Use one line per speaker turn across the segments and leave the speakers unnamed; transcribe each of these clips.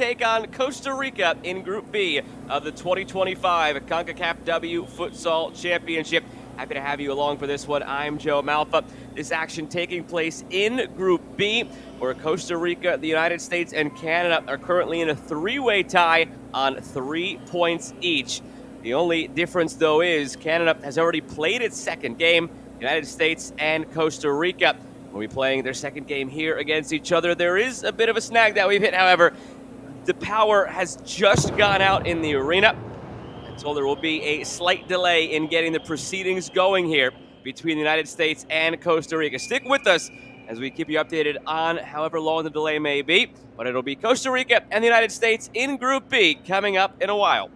take on Costa Rica in Group B of the 2025 Concacaf W Futsal Championship. Happy to have you along for this one. I'm Joe Malfa. This action taking place in Group B, where Costa Rica, the United States, and Canada are currently in a three-way tie on 3 points each. The only difference, though, is Canada has already played its second game. United States and Costa Rica will be playing their second game here against each other. There is a bit of a snag that we've hit, however. The power has just gone out in the arena, and so there will be a slight delay in getting the proceedings going here between the United States and Costa Rica. Stick with us as we keep you updated on however long the delay may be, but it'll be Costa Rica and the United States in Group B coming up in a while.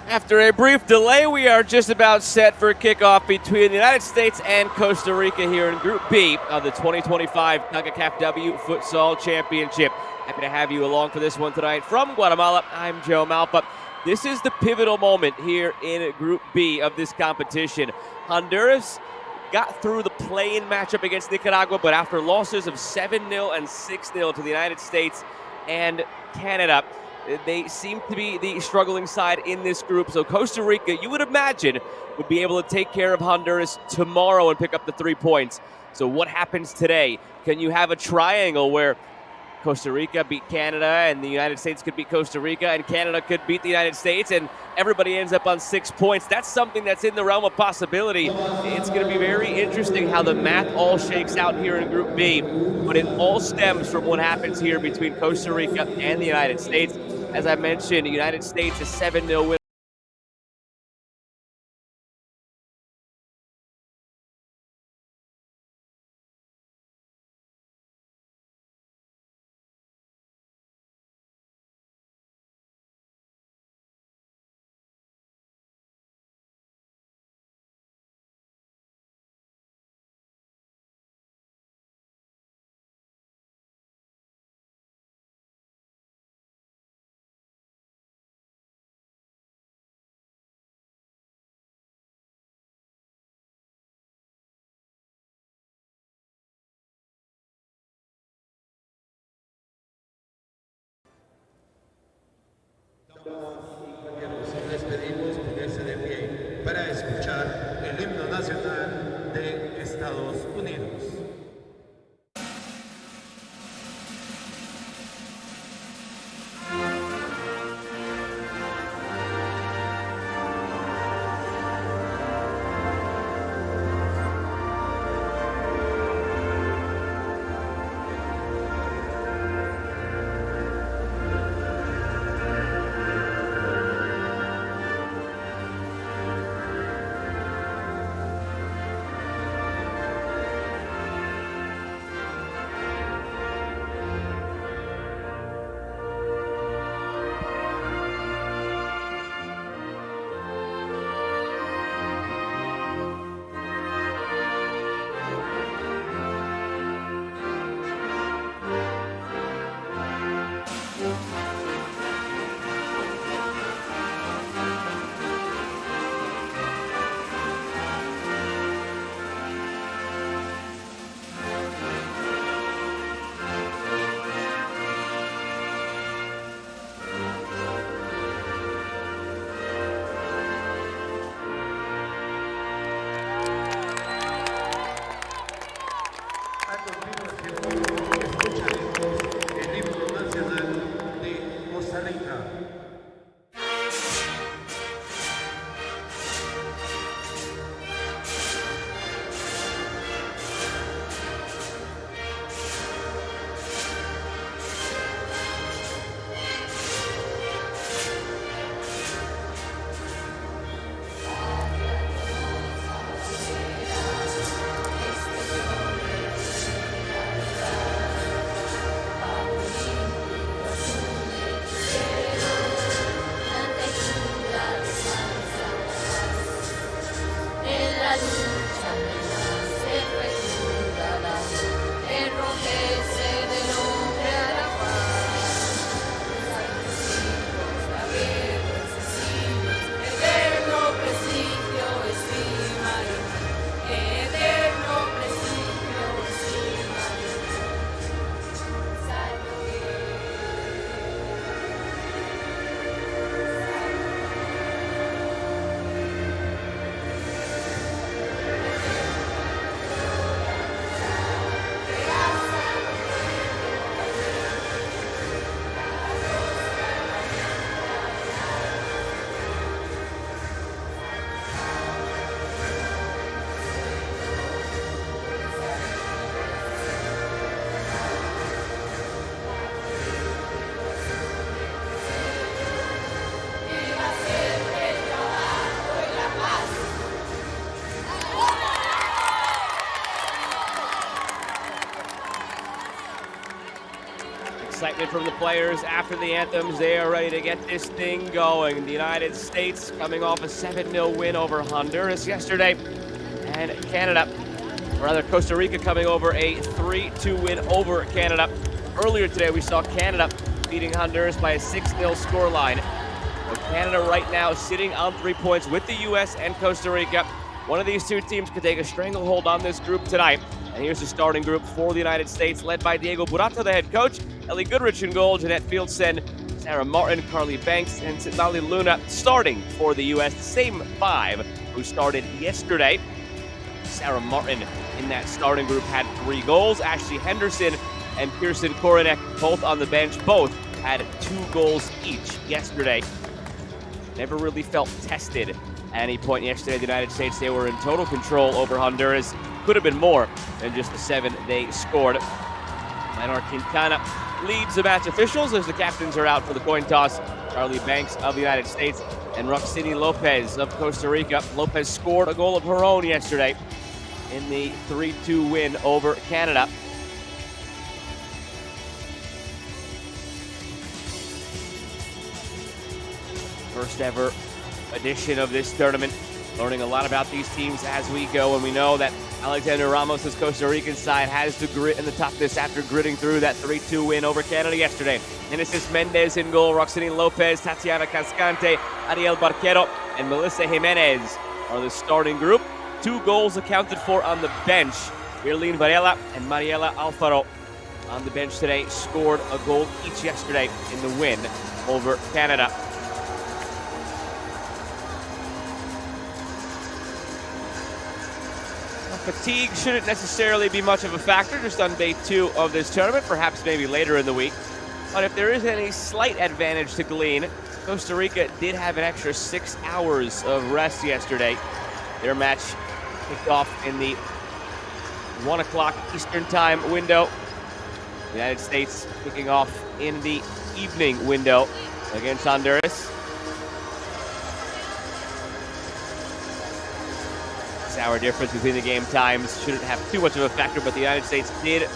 After a brief delay, we are just about set for kickoff between the United States and Costa Rica here in Group B of the 2025 Concacaf W Futsal Championship. Happy to have you along for this one tonight from Guatemala. I'm Joe Malfa. This is the pivotal moment here in Group B of this competition. Honduras got through the play-in matchup against Nicaragua, but after losses of 7-0 and 6-0 to the United States and Canada, they seem to be the struggling side in this group. So Costa Rica, you would imagine, would be able to take care of Honduras tomorrow and pick up the 3 points. So what happens today? Can you have a triangle where Costa Rica beat Canada and the United States could beat Costa Rica and Canada could beat the United States and everybody ends up on 6 points? That's something that's in the realm of possibility. It's going to be very interesting how the math all shakes out here in Group B, but it all stems from what happens here between Costa Rica and the United States. As I mentioned, the United States is 7-0 win.
Les pedimos ponerse de pie para escuchar el himno nacional de Estados Unidos.
excitement from the players after the anthems. They are ready to get this thing going. The United States coming off a 7-0 win over Honduras yesterday. And Costa Rica coming over a 3-2 win over Canada. Earlier today, we saw Canada beating Honduras by a 6-0 scoreline. So Canada right now sitting on 3 points with the U.S. and Costa Rica. One of these two teams could take a stranglehold on this group tonight. And here's the starting group for the United States, led by Diego Burata, the head coach, Ellie Goodrich in goal, Jeanette Fieldsen, Sarah Martin, Carly Banks, and Citlali Luna starting for the U.S. The same 5 who started yesterday. Sarah Martin in that starting group had 3 goals. Ashley Henderson and Kirsten Koronek, both on the bench, both had 2 goals each yesterday. Never really felt tested at any point yesterday. The United States, they were in total control over Honduras. Could have been more than just the 7 they scored. Maynard Quintana leads the match officials as the captains are out for the coin toss. Charlie Banks of the United States and Roxini Lopez of Costa Rica. Lopez scored a goal of her own yesterday in the 3-2 win over Canada. First ever edition of this tournament. Learning a lot about these teams as we go, and we know that Alexander Ramos' Costa Rican side has the grit and the toughness after gritting through that 3-2 win over Canada yesterday. Genesis Mendez in goal, Roxanine Lopez, Tatiana Cascante, Ariel Barquero, and Melissa Jimenez are the starting group. 2 goals accounted for on the bench. Irlene Varela and Mariela Alfaro on the bench today scored a goal each yesterday in the win over Canada. Fatigue shouldn't necessarily be much of a factor just on day 2 of this tournament, perhaps maybe later in the week. But if there is any slight advantage to glean, Costa Rica did have an extra 6 hours of rest yesterday. Their match kicked off in the 1 o'clock Eastern time window. The United States kicking off in the evening window against Honduras. Hour difference between the game times shouldn't have too much of a factor, but the United States did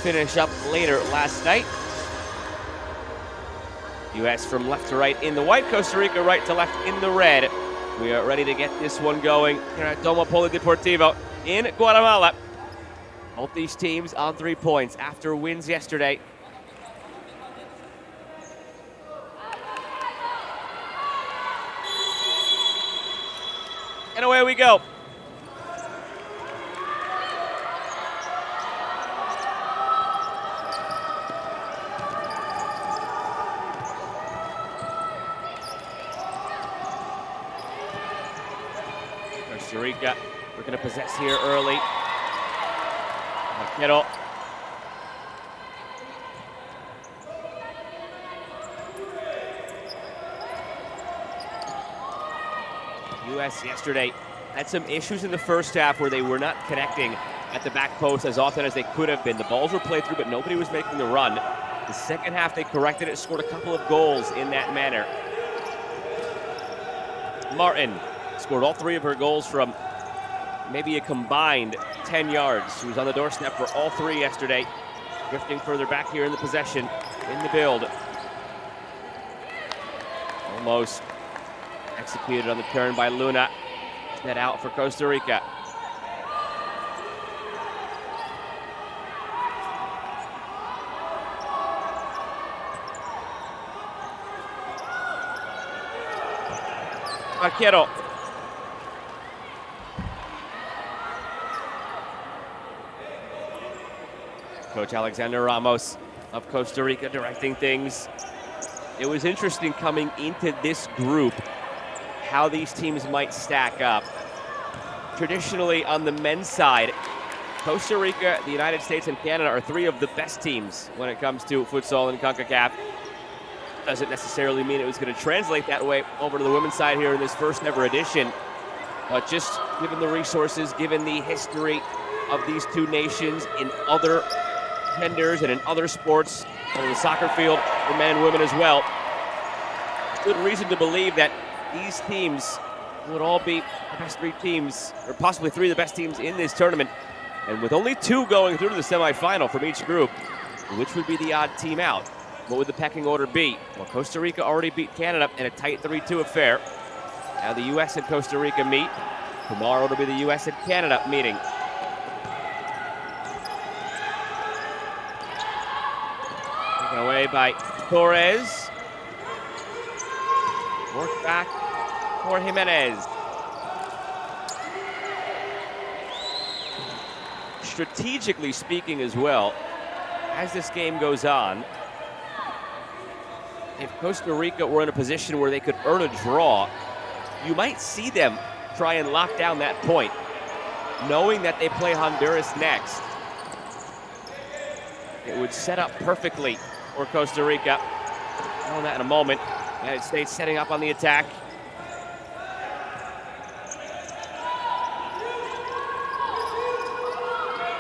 finish up later last night. U.S. from left to right in the white, Costa Rica right to left in the red. We are ready to get this one going here at Domo Polideportivo in Guatemala. Both these teams on 3 points after wins yesterday. And away we go. Costa Rica, we're going to possess here early. Marquero. U.S. yesterday had some issues in the first half where they were not connecting at the back post as often as they could have been. The balls were played through, but nobody was making the run. The second half, they corrected it, scored a couple of goals in that manner. Martin scored all 3 of her goals from maybe a combined 10 yards. She was on the doorstep for all 3 yesterday. Drifting further back here in the possession, in the build. Almost executed on the turn by Luna. Net out for Costa Rica. Marquero. Coach Alexander Ramos of Costa Rica directing things. It was interesting coming into this group how these teams might stack up. Traditionally on the men's side, Costa Rica, the United States, and Canada are 3 of the best teams when it comes to futsal and Concacaf. Doesn't necessarily mean it was going to translate that way over to the women's side here in this first ever edition. But just given the resources, given the history of these 2 nations in other genders and in other sports, on the soccer field for men and women as well, good reason to believe that these teams would all be the best 3 teams, or possibly 3 of the best teams in this tournament. And with only 2 going through to the semifinal from each group, which would be the odd team out? what would the pecking order be? Well, Costa Rica already beat Canada in a tight 3-2 affair. Now the U.S. and Costa Rica meet. Tomorrow it'll be the U.S. and Canada meeting. Taken away by Torres. Work back for Jimenez. Strategically speaking as well, as this game goes on, if Costa Rica were in a position where they could earn a draw, you might see them try and lock down that point, knowing that they play Honduras next. It would set up perfectly for Costa Rica. More on that in a moment. United States setting up on the attack.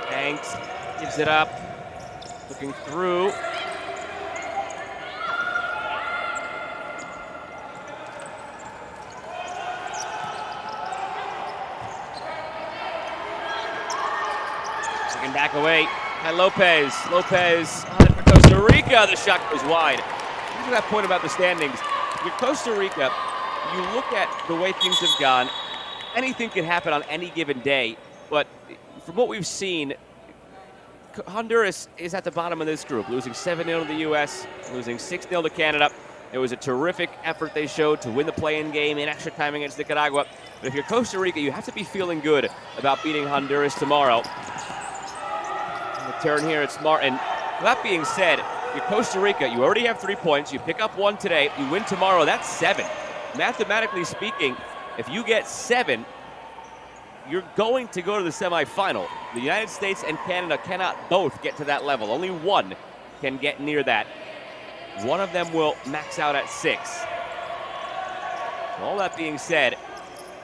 Banks gives it up, looking through. Taken back away by Lopez. Lopez on it for Costa Rica. The shot goes wide. Look at that point about the standings. With Costa Rica, you look at the way things have gone, anything can happen on any given day. But from what we've seen, Honduras is at the bottom of this group, losing 7-0 to the U.S., losing 6-0 to Canada. It was a terrific effort they showed to win the play-in game in extra time against Nicaragua. But if you're Costa Rica, you have to be feeling good about beating Honduras tomorrow. On the turn here, it's Martin. With that being said, you're Costa Rica, you already have 3 points. You pick up 1 today, you win tomorrow, that's 7. Mathematically speaking, if you get 7, you're going to go to the semifinal. The United States and Canada cannot both get to that level. Only one can get near that. One of them will max out at 6. All that being said,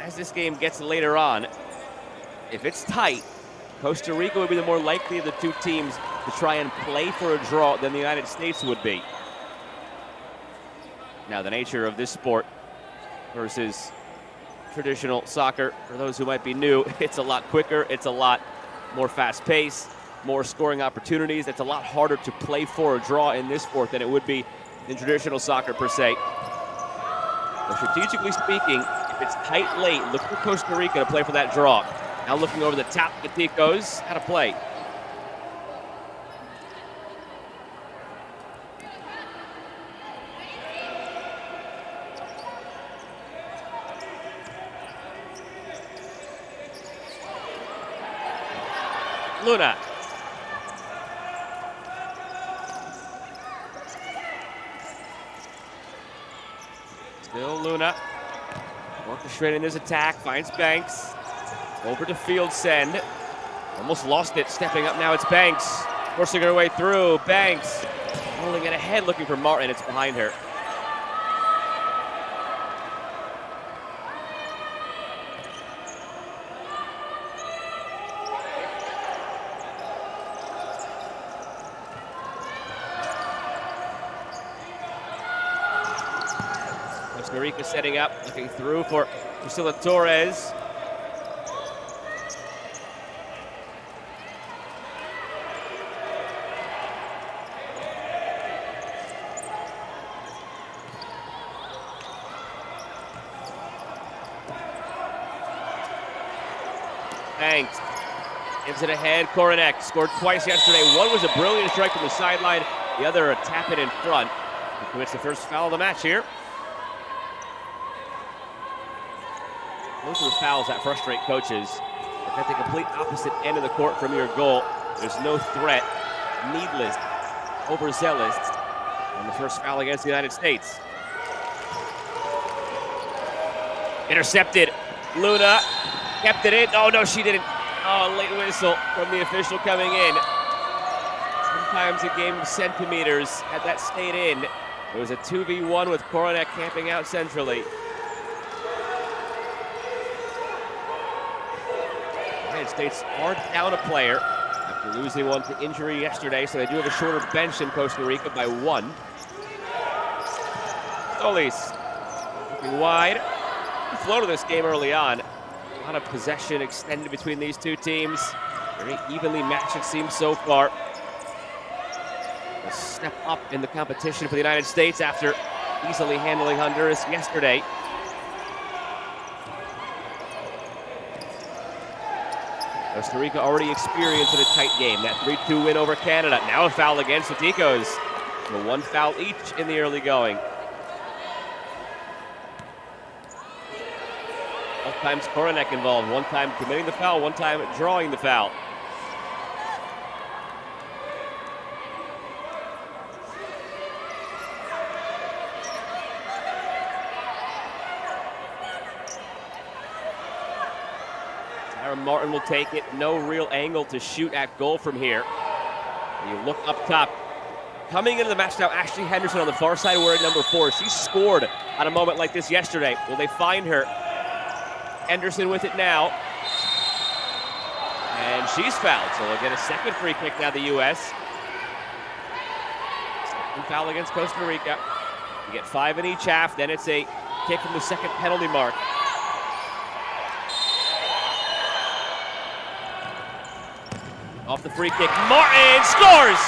as this game gets later on, if it's tight, Costa Rica would be the more likely of the two teams to try and play for a draw than the United States would be. Now, the nature of this sport versus traditional soccer, for those who might be new, it's a lot quicker, it's a lot more fast-paced, more scoring opportunities. It's a lot harder to play for a draw in this sport than it would be in traditional soccer per se. But strategically speaking, if it's tight late, look for Costa Rica to play for that draw. Now looking over the top, Gaticos, how to play. Luna. Still Luna. Orchestrating his attack, finds Banks. Over to field send. Almost lost it, stepping up now, it's Banks. Forcing her way through, Banks. Rolling it ahead, looking for Martin, it's behind her. Costa Rica setting up, looking through for Priscilla Torres. Banks gives it ahead. Koronek scored twice yesterday. One was a brilliant strike from the sideline. The other a tap it in front. He commits the first foul of the match here. Those are the fouls that frustrate coaches. If at the complete opposite end of the court from your goal, there's no threat, needless, overzealous, and the first foul against the United States. Intercepted. Luna kept it in. Oh, no, she didn't. Oh, late whistle from the official coming in. Sometimes a game of centimeters had that stayed in. It was a 2v1 with Koronek camping out centrally. The United States are down a player after losing one to injury yesterday, so they do have a shorter bench than Costa Rica by 1. Solis looking wide. The flow to this game early on. A lot of possession extended between these two teams. Very evenly matched it seems so far. A step up in the competition for the United States after easily handling Honduras yesterday. Costa Rica already experienced in a tight game. That 3-2 win over Canada. Now a foul against the Ticos. So one foul each in the early going. Both times Koronek involved. One time committing the foul, one time drawing the foul. Martin will take it. No real angle to shoot at goal from here. You look up top. Coming into the match now, Ashley Henderson on the far side wearing number 4. She scored on a moment like this yesterday. Will they find her? Henderson with it now. And she's fouled, so they'll get a second free kick now, the U.S. Second foul against Costa Rica. You get 5 in each half, then it's a kick from the second penalty mark. Off the free kick, Martin scores!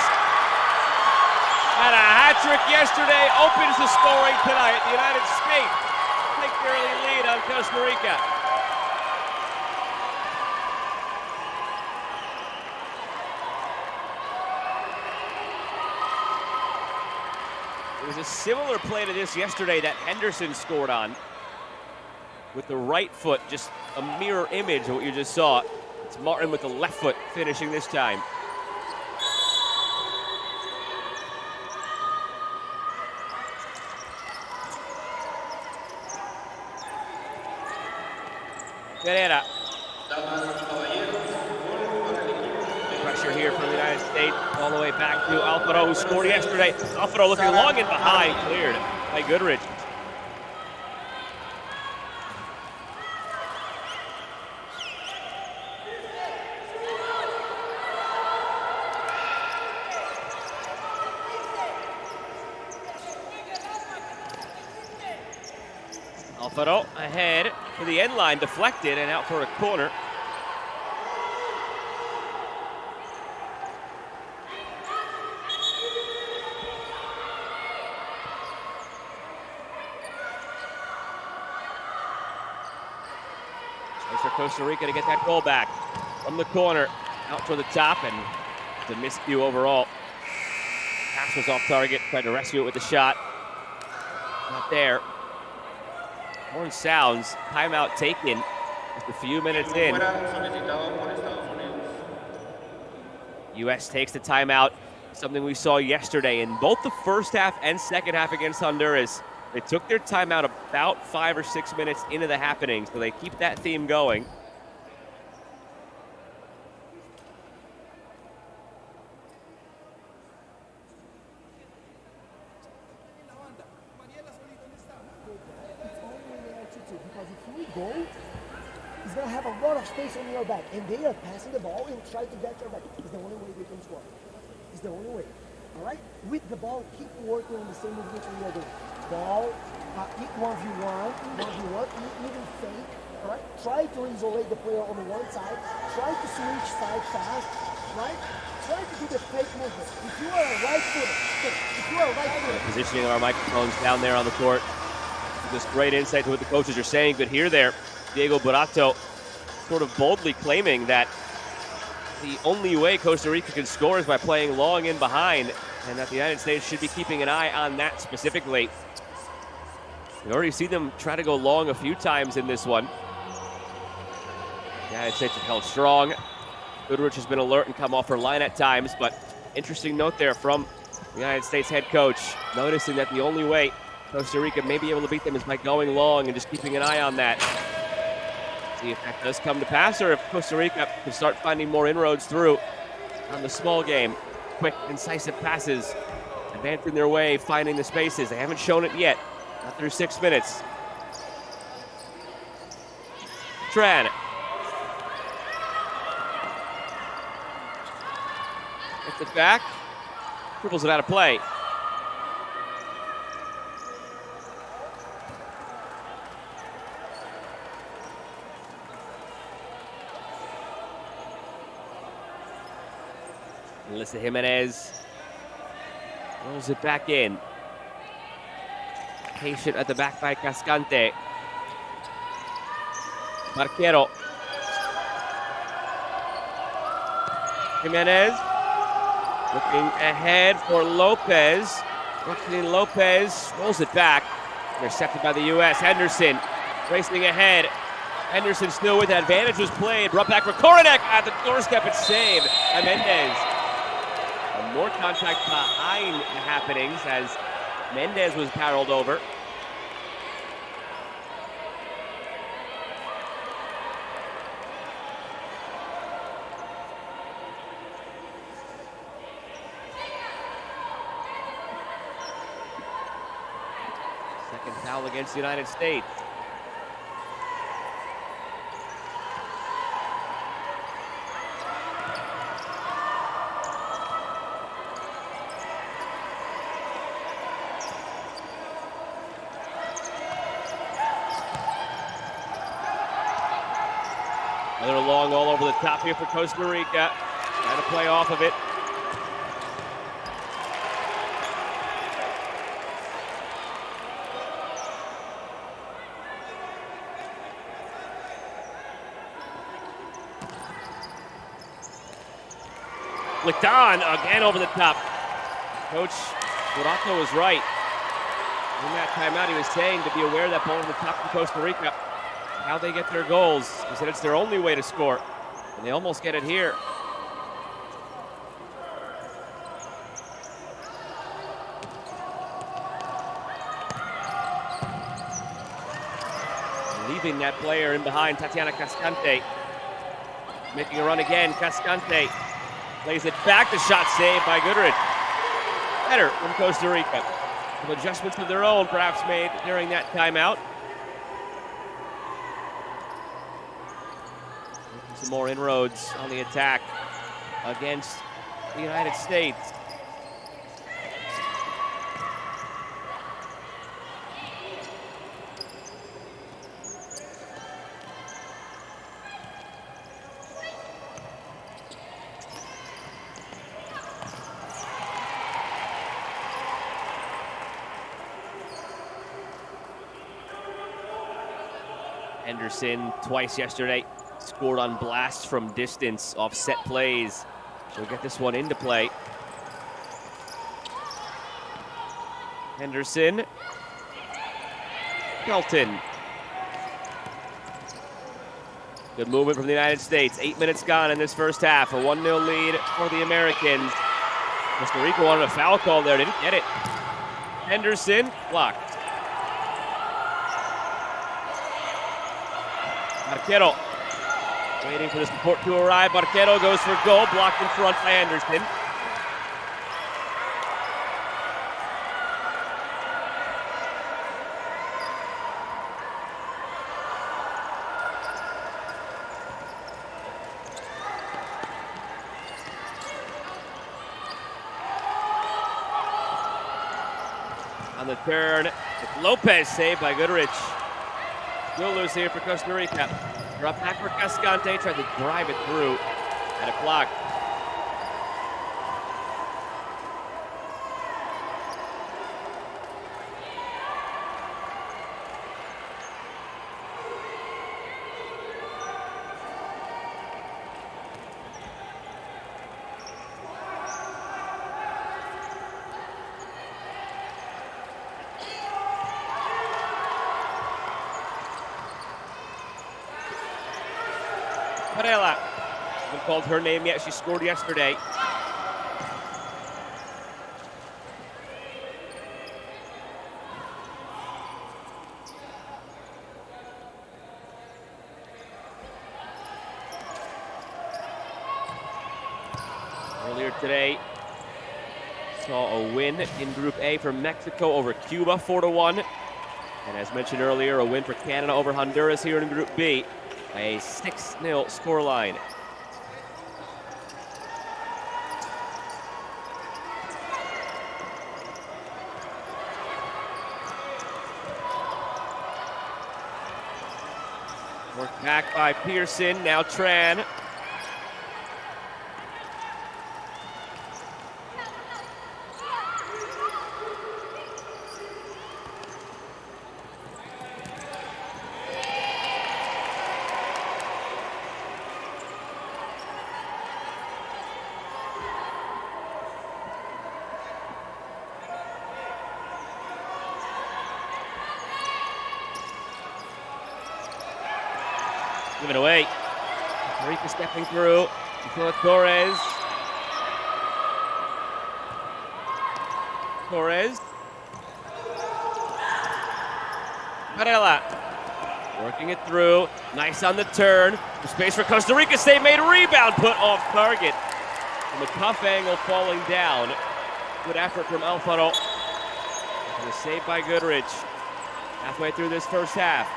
Had a hat trick yesterday, opens the scoring tonight. The United States take the early lead on Costa Rica. It was a similar play to this yesterday that Henderson scored on. With the right foot, just a mirror image of what you just saw. It's Martin with the left foot finishing this time. Pereira. Pressure here from the United States, all the way back to Alfaro, who scored yesterday. Alfaro looking long and behind, cleared by Goodrich. Alfaro ahead to the end line, deflected and out for a corner. Chance for Costa Rica to get that goal back from the corner, out toward the top, and it's a miscue overall. Pass was off target, tried to rescue it with the shot. Not there. Horn sounds, timeout taken just a few minutes in. U.S. takes the timeout, something we saw yesterday in both the first half and second half against Honduras. They took their timeout about 5 or 6 minutes into the happening, so they keep that theme going.
He's going to have a lot of space on your back, and they are passing the ball and try to get your back. It's the only way they can score. It's the only way. All right? With the ball, keep working on the same movement we are doing. Ball, 1v1, even fake. All right? Try to isolate the player on the one side. Try to switch side fast. Right? Try to do the fake movement. If you are a right-footed,
Positioning our microphones down there on the court. Just great insight to what the coaches are saying. But here, Diego Burato sort of boldly claiming that the only way Costa Rica can score is by playing long in behind, and that the United States should be keeping an eye on that specifically. We've already seen them try to go long a few times in this one. The United States have held strong. Goodrich has been alert and come off her line at times, but interesting note there from the United States head coach, noticing that the only way Costa Rica may be able to beat them is by going long and just keeping an eye on that. See if that does come to pass, or if Costa Rica can start finding more inroads through on the small game. Quick, incisive passes, advancing their way, finding the spaces. They haven't shown it yet, not through 6 minutes. Tran. Gets it back, dribbles it out of play. Melissa Jimenez Rolls it back in. Patient at the back by Cascante. Marquero. Jimenez. Looking ahead for Lopez. Joaquin Lopez rolls it back. Intercepted by the U.S. Henderson racing ahead. Henderson still with advantage was played. Brought back for Koronek at the doorstep. It's saved by Mendez. More contact behind the happenings as Mendez was barreled over. Second foul against the United States. Another long all over the top here for Costa Rica. Trying to play off of it. Flicked on again over the top. Coach Dorato was right. In that timeout, he was saying to be aware of that ball over the top from Costa Rica. How they get their goals. He said it's their only way to score. And they almost get it here. Leaving that player in behind, Tatiana Cascante. Making a run again, Cascante. Plays it back, the shot saved by Goodrich. Better from Costa Rica. Some adjustments of their own perhaps made during that timeout. Some more inroads on the attack against the United States. Henderson twice yesterday. Scored on blasts from distance off set plays. She'll get this one into play. Henderson. Kelton. Good movement from the United States. 8 minutes gone in this first half. A 1-0 lead for the Americans. Costa Rica wanted a foul call there. Didn't get it. Henderson blocked. Marquero. Waiting for the support to arrive. Marquero goes for goal, blocked in front by Anderson. On the turn, it's Lopez saved by Goodrich. Still loose here for Costa Rica. Drop back for Cascante, tried to drive it through. Had it blocked. Varela. Haven't called her name yet. She scored yesterday. Earlier today, saw a win in Group A for Mexico over Cuba, 4-1. And as mentioned earlier, a win for Canada over Honduras here in Group B. A 6-0 scoreline. Worked back by Pearson, now Tran. Give it away. Costa Rica stepping through. Torres. Varela working it through. Nice on the turn. Space for Costa Rica. Save made. Rebound put off target. From a tough angle falling down. Good effort from Alfaro. And a save by Goodrich. Halfway through this first half.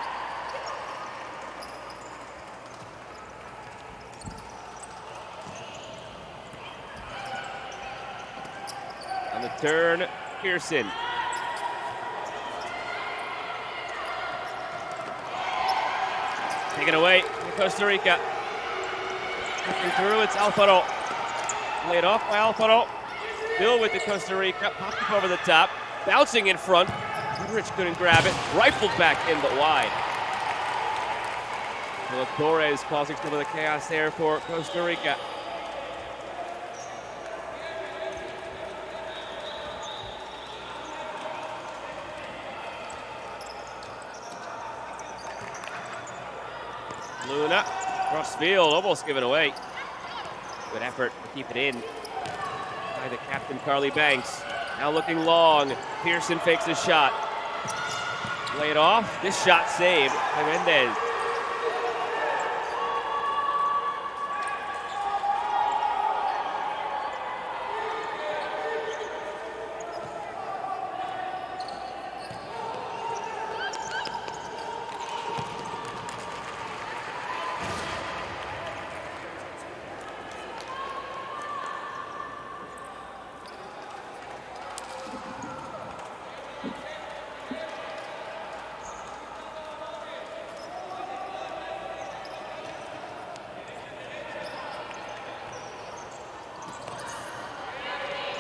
On the turn, Pearson. Taken away to Costa Rica. Looking through, it's Alfaro. Laid off by Alfaro. Still with the Costa Rica. Popped up over the top. Bouncing in front. Goodrich couldn't grab it. Rifled back in, but wide. Torres causing some of the chaos there for Costa Rica. Luna, cross field, almost given away. Good effort to keep it in by the captain, Carly Banks. Now looking long. Pearson fakes his shot. Laid off. This shot saved by Mendez.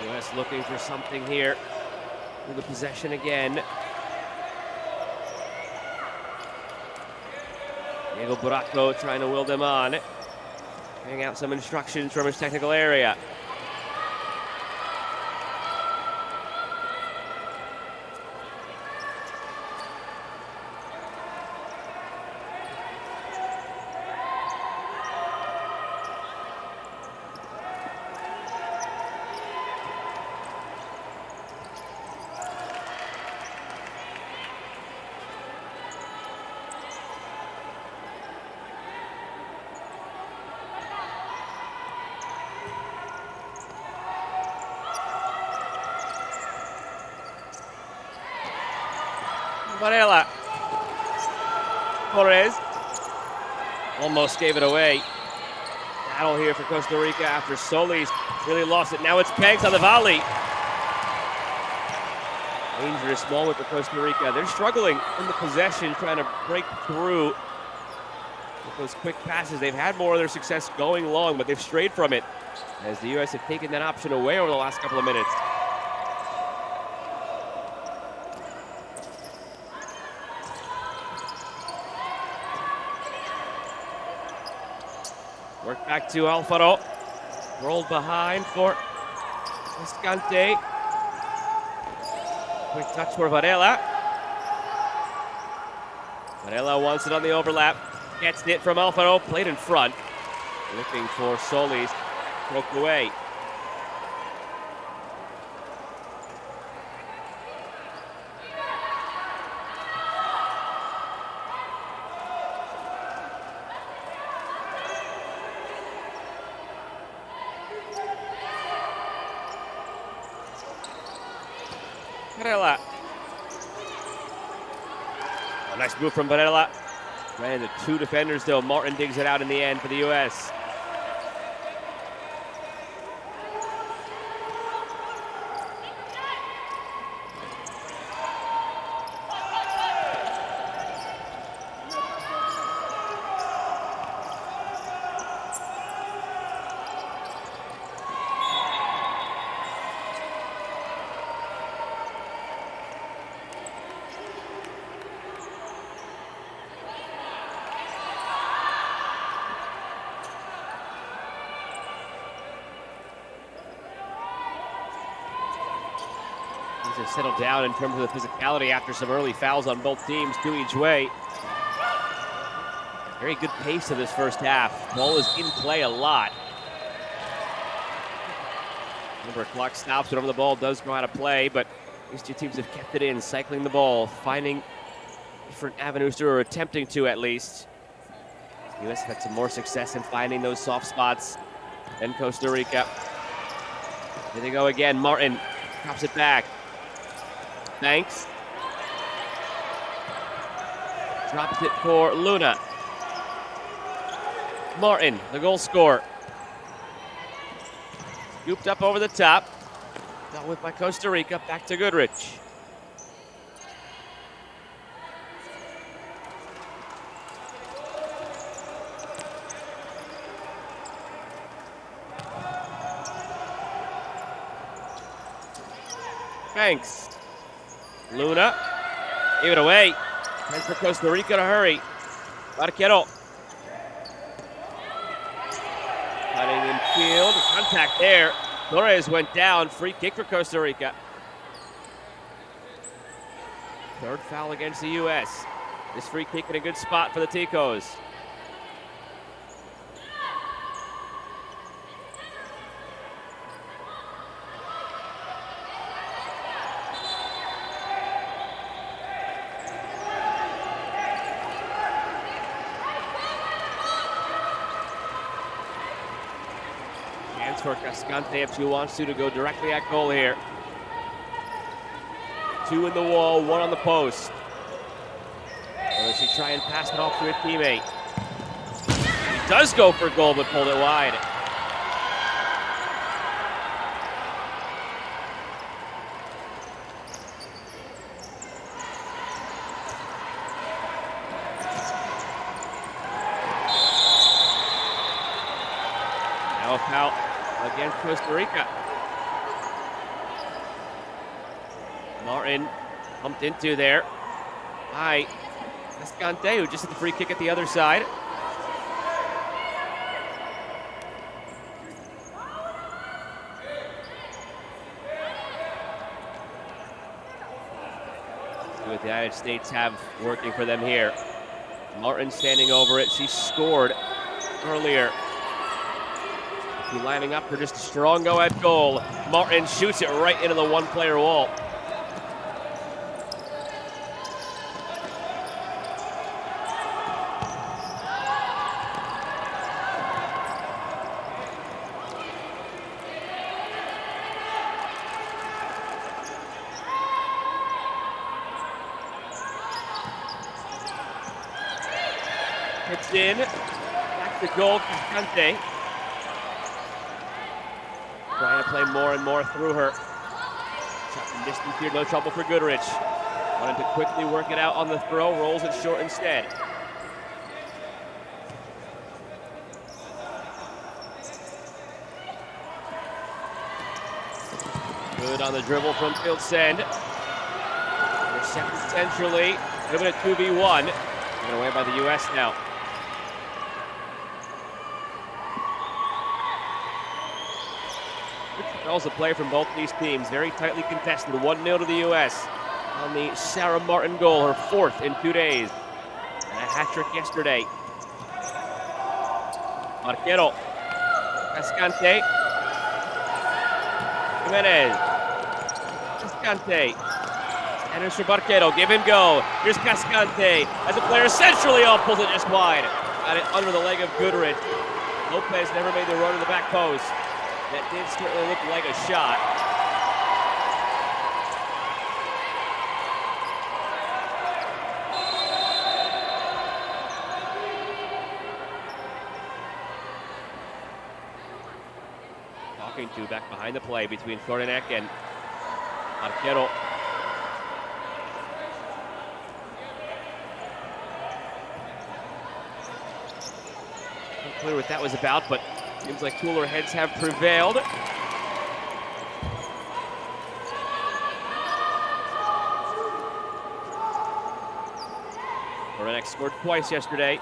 US looking for something here. With the possession again. Diego Buraco trying to will them on. Getting out some instructions from his technical area. Varela. Torres almost gave it away. Battle here for Costa Rica after Solis really lost it. Now it's Pegs on the volley. Dangerous moment for Costa Rica. They're struggling in the possession, trying to break through with those quick passes. They've had more of their success going long, but they've strayed from it as the U.S. have taken that option away over the last couple of minutes. Work back to Alfaro. Rolled behind for Escante. Quick touch for Varela. Varela wants it on the overlap. Gets it from Alfaro. Played in front. Looking for Solis. Broke away. Varela. Oh, nice move from Varela. Ran into two defenders though. Martin digs it out in the end for the U.S. Things have settled down in terms of the physicality after some early fouls on both teams, two each way. Very good pace of this first half. Ball is in play a lot. Remember, clock stops whenever the ball does go out of play, but these two teams have kept it in, cycling the ball, finding different avenues to, or attempting to at least. The U.S. had some more success in finding those soft spots than Costa Rica. Here they go again. Martin drops it back. Banks drops it for Luna. Martin, the goal scorer. Scooped up over the top. Dealt with by Costa Rica. Back to Goodrich. Banks. Luna. Give it away. Time for Costa Rica to hurry. Barquero. Cutting in field. Contact there. Torres went down. Free kick for Costa Rica. Third foul against the U.S. This free kick in a good spot for the Ticos. For Cascante if she wants to go directly at goal here. 2 in the wall, 1 on the post. Or does she try and pass it off to a teammate? She does go for goal, but pulled it wide. Now a foul against Costa Rica. Martin pumped into there by Escante, who just hit the free kick at the other side. See what the United States have working for them here. Martin standing over it. She scored earlier. Lining up for just a strong go at goal. Martin shoots it right into the one-player wall. It's in. Back to goal, Cascante. Trying to play more and more through her. Shot from distance here, no trouble for Goodrich. Wanted to quickly work it out on the throw, rolls it short instead. Good on the dribble from field send. Intercepted centrally, given it 2v1. Taken away by the U.S. now. Also play from both these teams, very tightly contested, 1-0 to the U.S. on the Sarah Martin goal, her 4th in 2 days, and a hat-trick yesterday. Barquero, Cascante, Jimenez, Cascante, and here's for Barquero, give him go. Here's Cascante, as a player centrally, pulls it just wide. Got it under the leg of Goodrich. Lopez never made the run to the back post. That did certainly look like a shot. Talking to back behind the play between Thorneck and Arquero. Unclear what that was about, but seems like cooler heads have prevailed. Thorneck scored twice yesterday.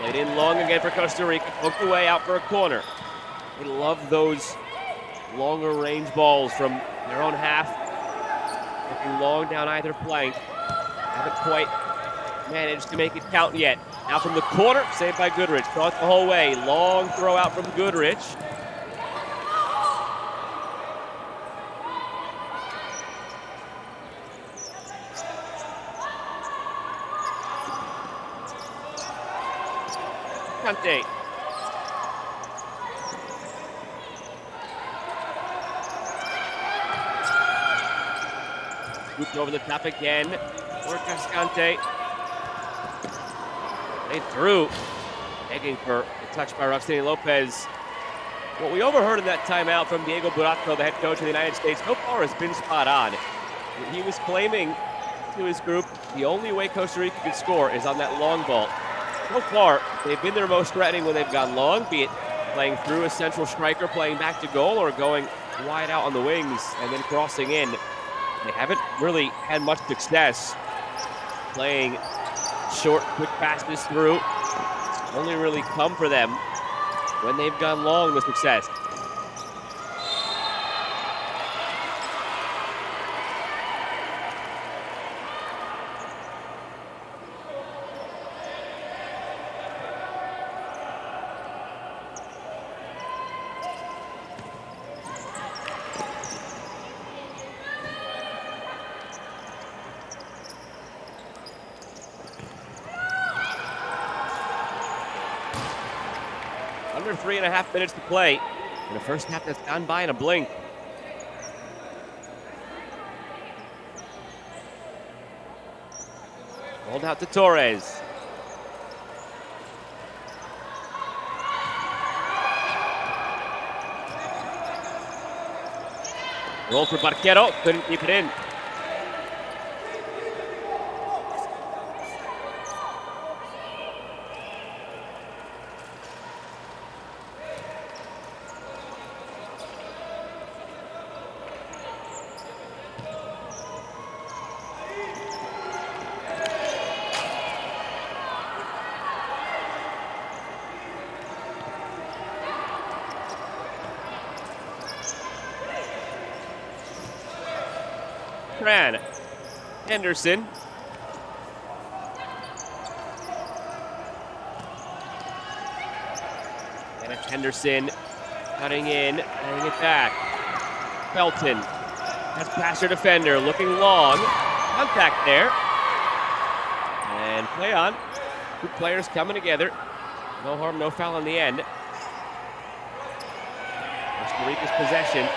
Played in long again for Costa Rica. Poked away out for a corner. We love those longer range balls from their own half. Looking long down either flank. Haven't quite managed to make it count yet. Now from the corner, saved by Goodrich. Thought the whole way. Long throw out from Goodrich. Conte. Scooped over the top again. For Cascante. They threw, begging for a touch by Roxani Lopez. What we overheard in that timeout from Diego Burato, the head coach of the United States, so far has been spot on. He was claiming to his group the only way Costa Rica could score is on that long ball. So far, they've been their most threatening when they've gone long, be it playing through a central striker, playing back to goal, or going wide out on the wings and then crossing in. They haven't really had much success playing short, quick passes through. Only really come for them when they've gone long with success. Under 3.5 minutes to play in the first half that's gone by in a blink. Rolled out to Torres. Roll for Barquero, couldn't keep it in. Henderson. And it's Henderson cutting in, getting it back. Felton has passer defender looking long. Contact there. And play on. Two players coming together. No harm, no foul in the end. Costa Rica's possession.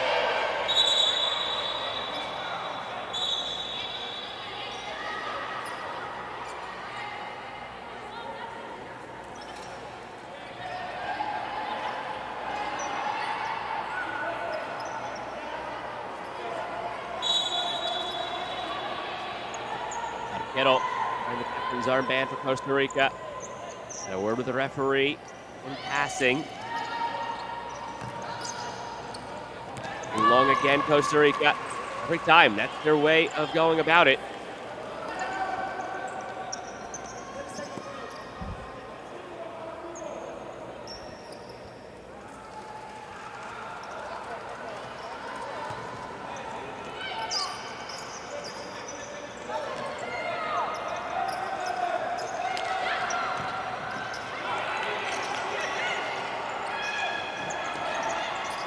Kittle wearing the captain's armband for Costa Rica. And a word with the referee in passing. Long again, Costa Rica. Every time, that's their way of going about it.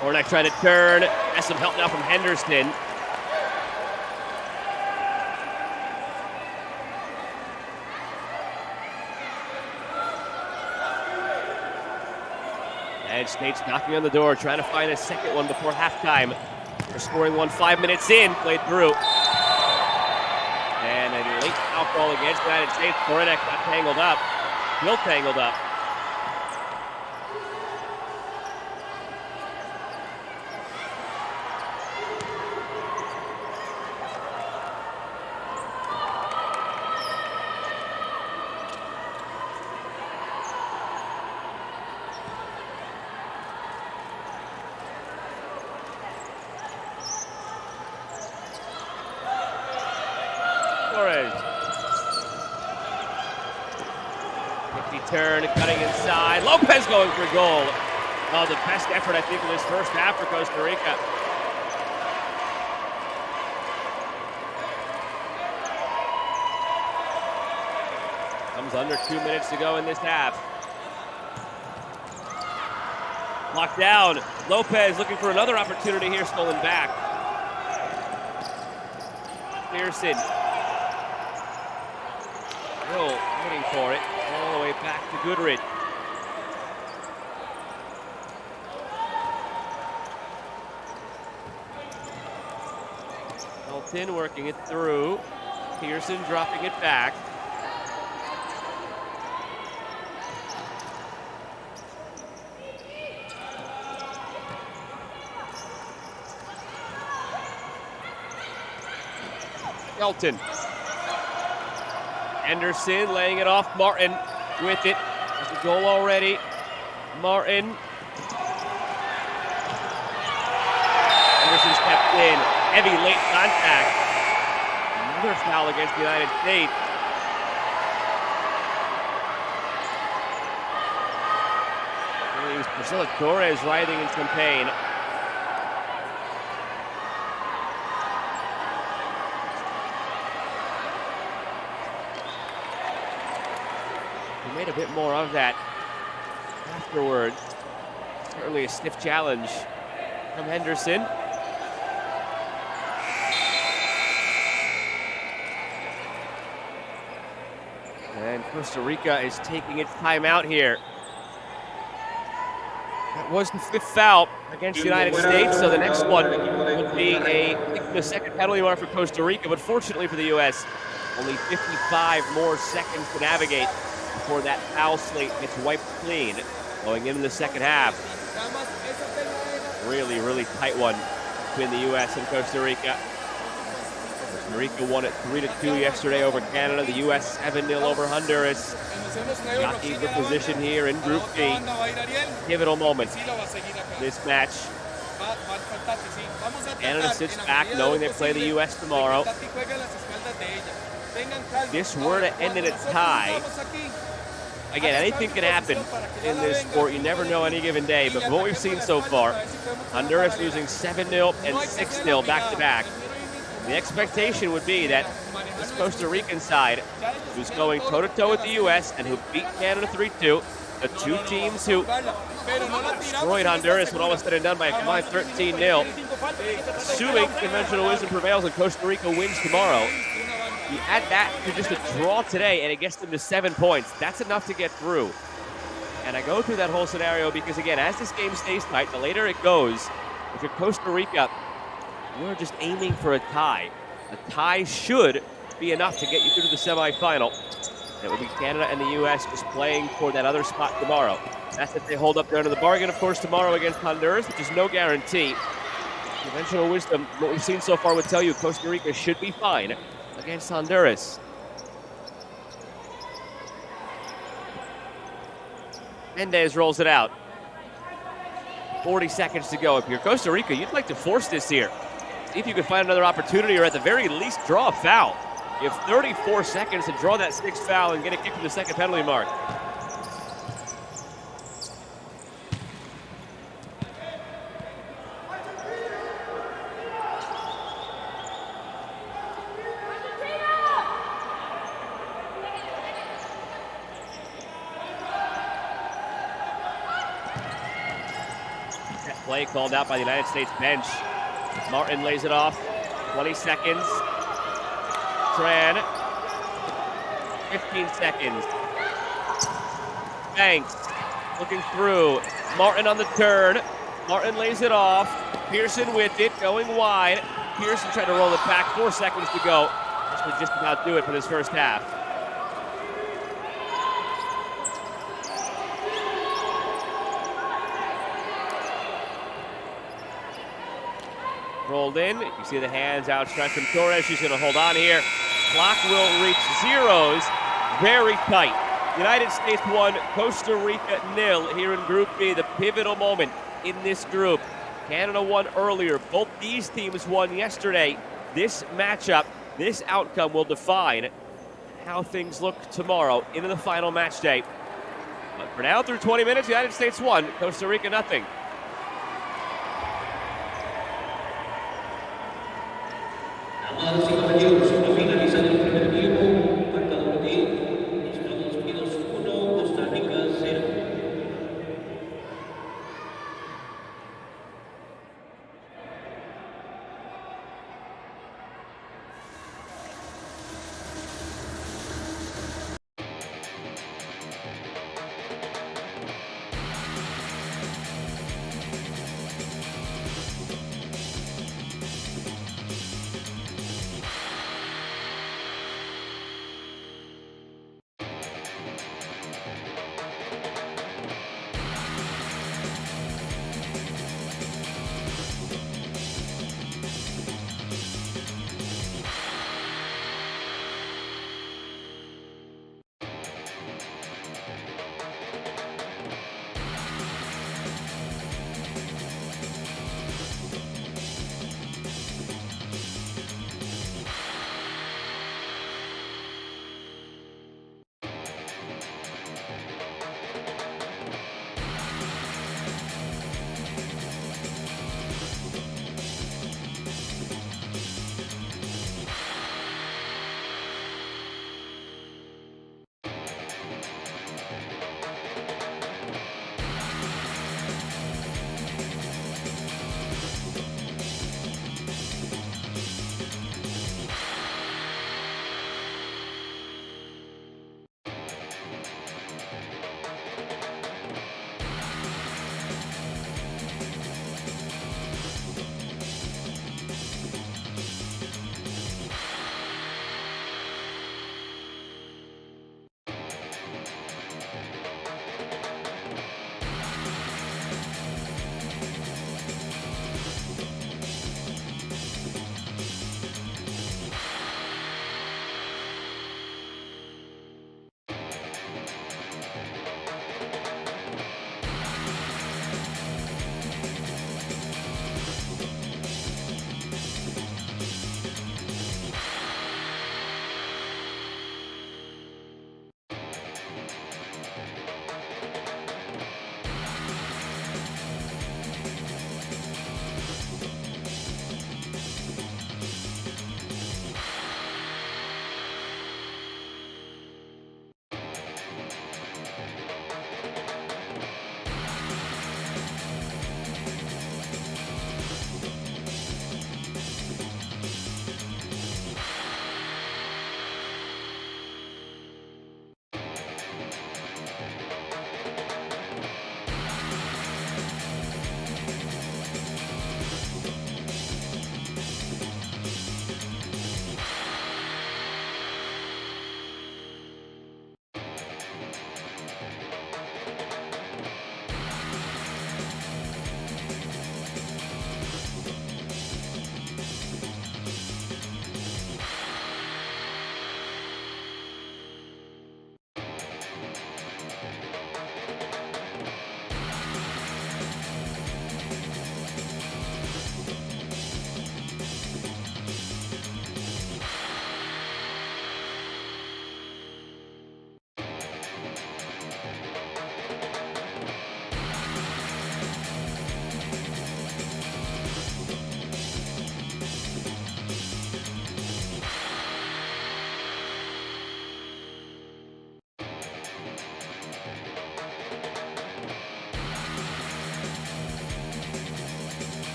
Hornak trying to turn. Has some help now from Henderson. United States knocking on the door, trying to find a second one before halftime. They're scoring one 5 minutes in, played through. And a late foul call against the United States. Hornak got tangled up. Still tangled up. Turn, cutting inside. Lopez going for goal. Oh, the best effort, I think, in this first half for Costa Rica. Comes under 2 minutes to go in this half. Locked down. Lopez looking for another opportunity here, stolen back. Pearson. Still waiting for it. All the way back to Goodrich. Elton working it through. Pearson dropping it back. Elton. Anderson laying it off. Martin with it. There's a goal already. Martin. Anderson stepped in. Heavy late contact. Another foul against the United States. Priscilla Torres writhing in some pain. He made a bit more of that afterwards. Certainly a stiff challenge from Henderson. And Costa Rica is taking its time out here. That was the 5th foul against the United States, so the next one would be the second penalty mark for Costa Rica, but fortunately for the U.S., only 55 more seconds to navigate before that foul slate gets wiped clean going into the second half. Really, really tight one between the U.S. and Costa Rica. Costa Rica won it 3-2 yesterday over Canada. The U.S. 7-0 over Honduras. Jockeying for position here in Group B. Pivotal moment this match. Canada sits back knowing they play the U.S. tomorrow. If this were to end in a tie, again, anything can happen in this sport. You never know any given day. But what we've seen so far, Honduras losing 7-0 and 6-0 back-to-back. The expectation would be that this Costa Rican side, who's going toe-to-toe with the U.S. and who beat Canada 3-2, the two teams who destroyed Honduras when all was said and done by a combined 13-0, assuming conventional wisdom prevails and Costa Rica wins tomorrow, you add that to just a draw today and it gets them to 7 points. That's enough to get through. And I go through that whole scenario because, again, as this game stays tight, the later it goes, if you're Costa Rica, you're just aiming for a tie. A tie should be enough to get you through to the semifinal. It would be Canada and the U.S. just playing for that other spot tomorrow. That's if they hold up their end of the bargain, of course, tomorrow against Honduras, which is no guarantee. Conventional wisdom, what we've seen so far would tell you Costa Rica should be fine against Honduras. Mendez rolls it out. 40 seconds to go. If you're Costa Rica, you'd like to force this here. See if you can find another opportunity or at the very least draw a foul. You have 34 seconds to draw that 6th foul and get a kick from the second penalty mark. That play called out by the United States bench. Martin lays it off. 20 seconds. Tran. 15 seconds. Banks looking through. Martin on the turn. Martin lays it off. Pearson with it, going wide. Pearson trying to roll it back. 4 seconds to go. This would just about do it for this first half. Rolled in. You see the hands outstretched from Torres. She's going to hold on here. Clock will reach zeros. Very tight. United States 1, Costa Rica 0 here in Group B. The pivotal moment in this group. Canada won earlier. Both these teams won yesterday. This matchup, this outcome will define how things look tomorrow into the final match day But for now, through 20 minutes, United States 1, Costa Rica nothing.
Damas y caballeros, ha finalizado el primer tiempo, marcador de Estados Unidos 1, Costa Rica 0.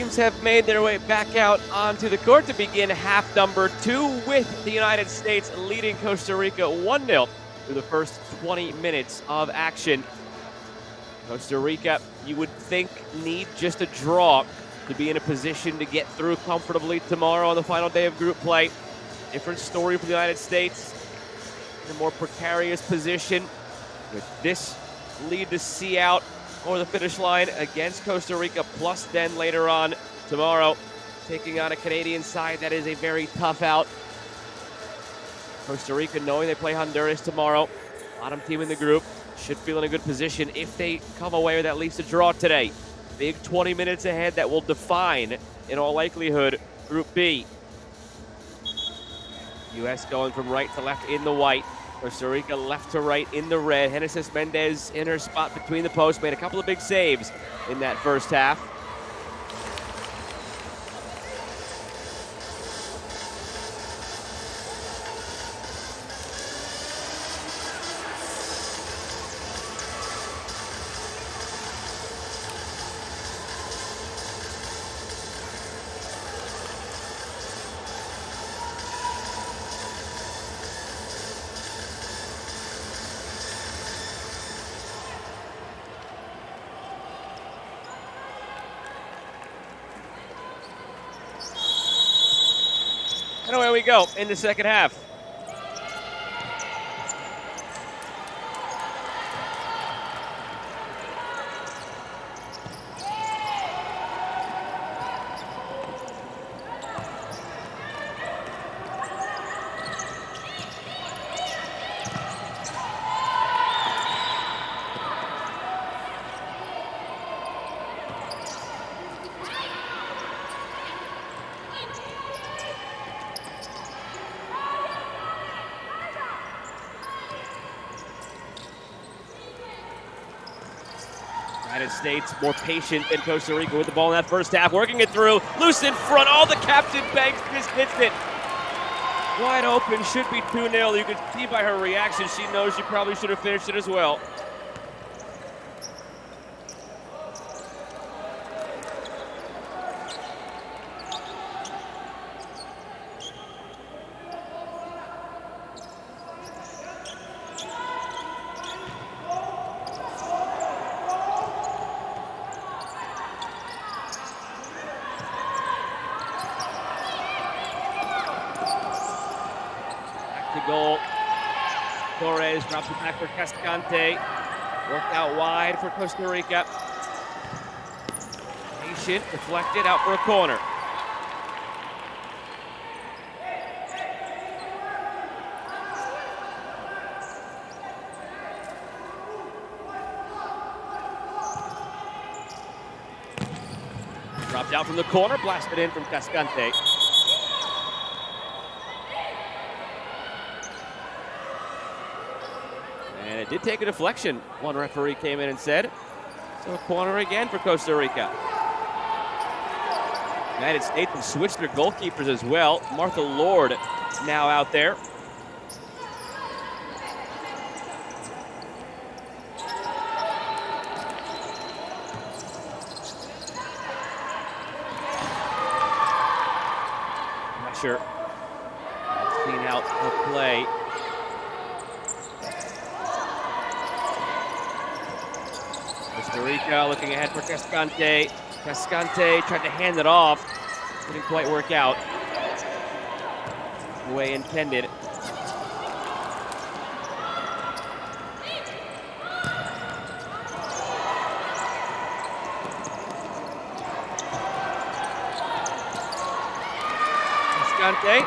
teams have made their way back out onto the court to begin half number 2, with the United States leading Costa Rica 1-0 through the first 20 minutes of action. Costa Rica, you would think, need just a draw to be in a position to get through comfortably tomorrow on the final day of group play. Different story for the United States, in a more precarious position with this lead to see out over the finish line against Costa Rica, plus then later on tomorrow taking on a Canadian side that is a very tough out. Costa Rica, knowing they play Honduras tomorrow, bottom team in the group, should feel in a good position if they come away with at least a draw today. Big 20 minutes ahead that will define, in all likelihood, Group B. U.S. going from right to left in the white. Costa Rica left to right in the red. Genesis Mendez in her spot between the posts. Made a couple of big saves in that first half. And away we go in the second half. United States more patient than Costa Rica with the ball in that first half, working it through, loose in front. Oh, the captain Banks just hits it. Wide open, should be 2-0. You can see by her reaction, she knows she probably should have finished it as well. Goal. Torres drops it back for Cascante. Worked out wide for Costa Rica. Patient, deflected out for a corner. Dropped out from the corner, blasted in from Cascante. And it did take a deflection, one referee came in and said. So a corner again for Costa Rica. United States have switched their goalkeepers as well. Martha Lord now out there. Pressure. Clean out the play. Costa Rica looking ahead for Cascante. Cascante tried to hand it off. Didn't quite work out the way intended. Cascante.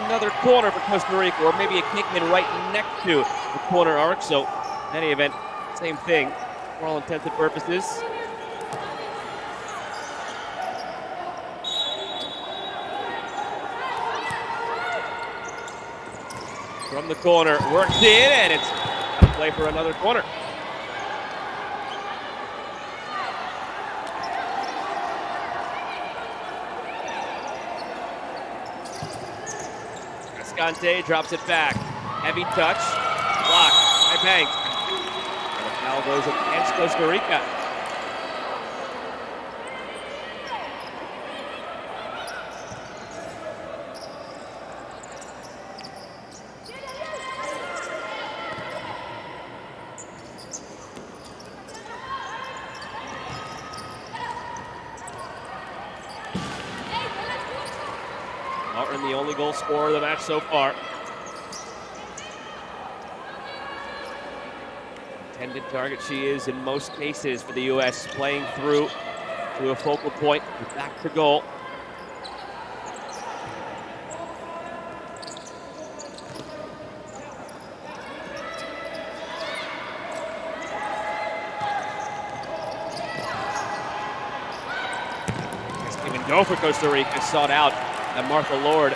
Another corner for Costa Rica, or maybe a kickman right next to the corner arc. So, in any event, same thing for all intents and purposes. From the corner, worked in, and it's a play for another corner. Cascante drops it back. Heavy touch, blocked by Banks. And the foul goes against Costa Rica. been the only goal scorer of the match so far. Intended target she is in most cases for the U.S., playing through to a focal point, back to goal. Didn't even go for Costa Rica, sought out by Martha Lord.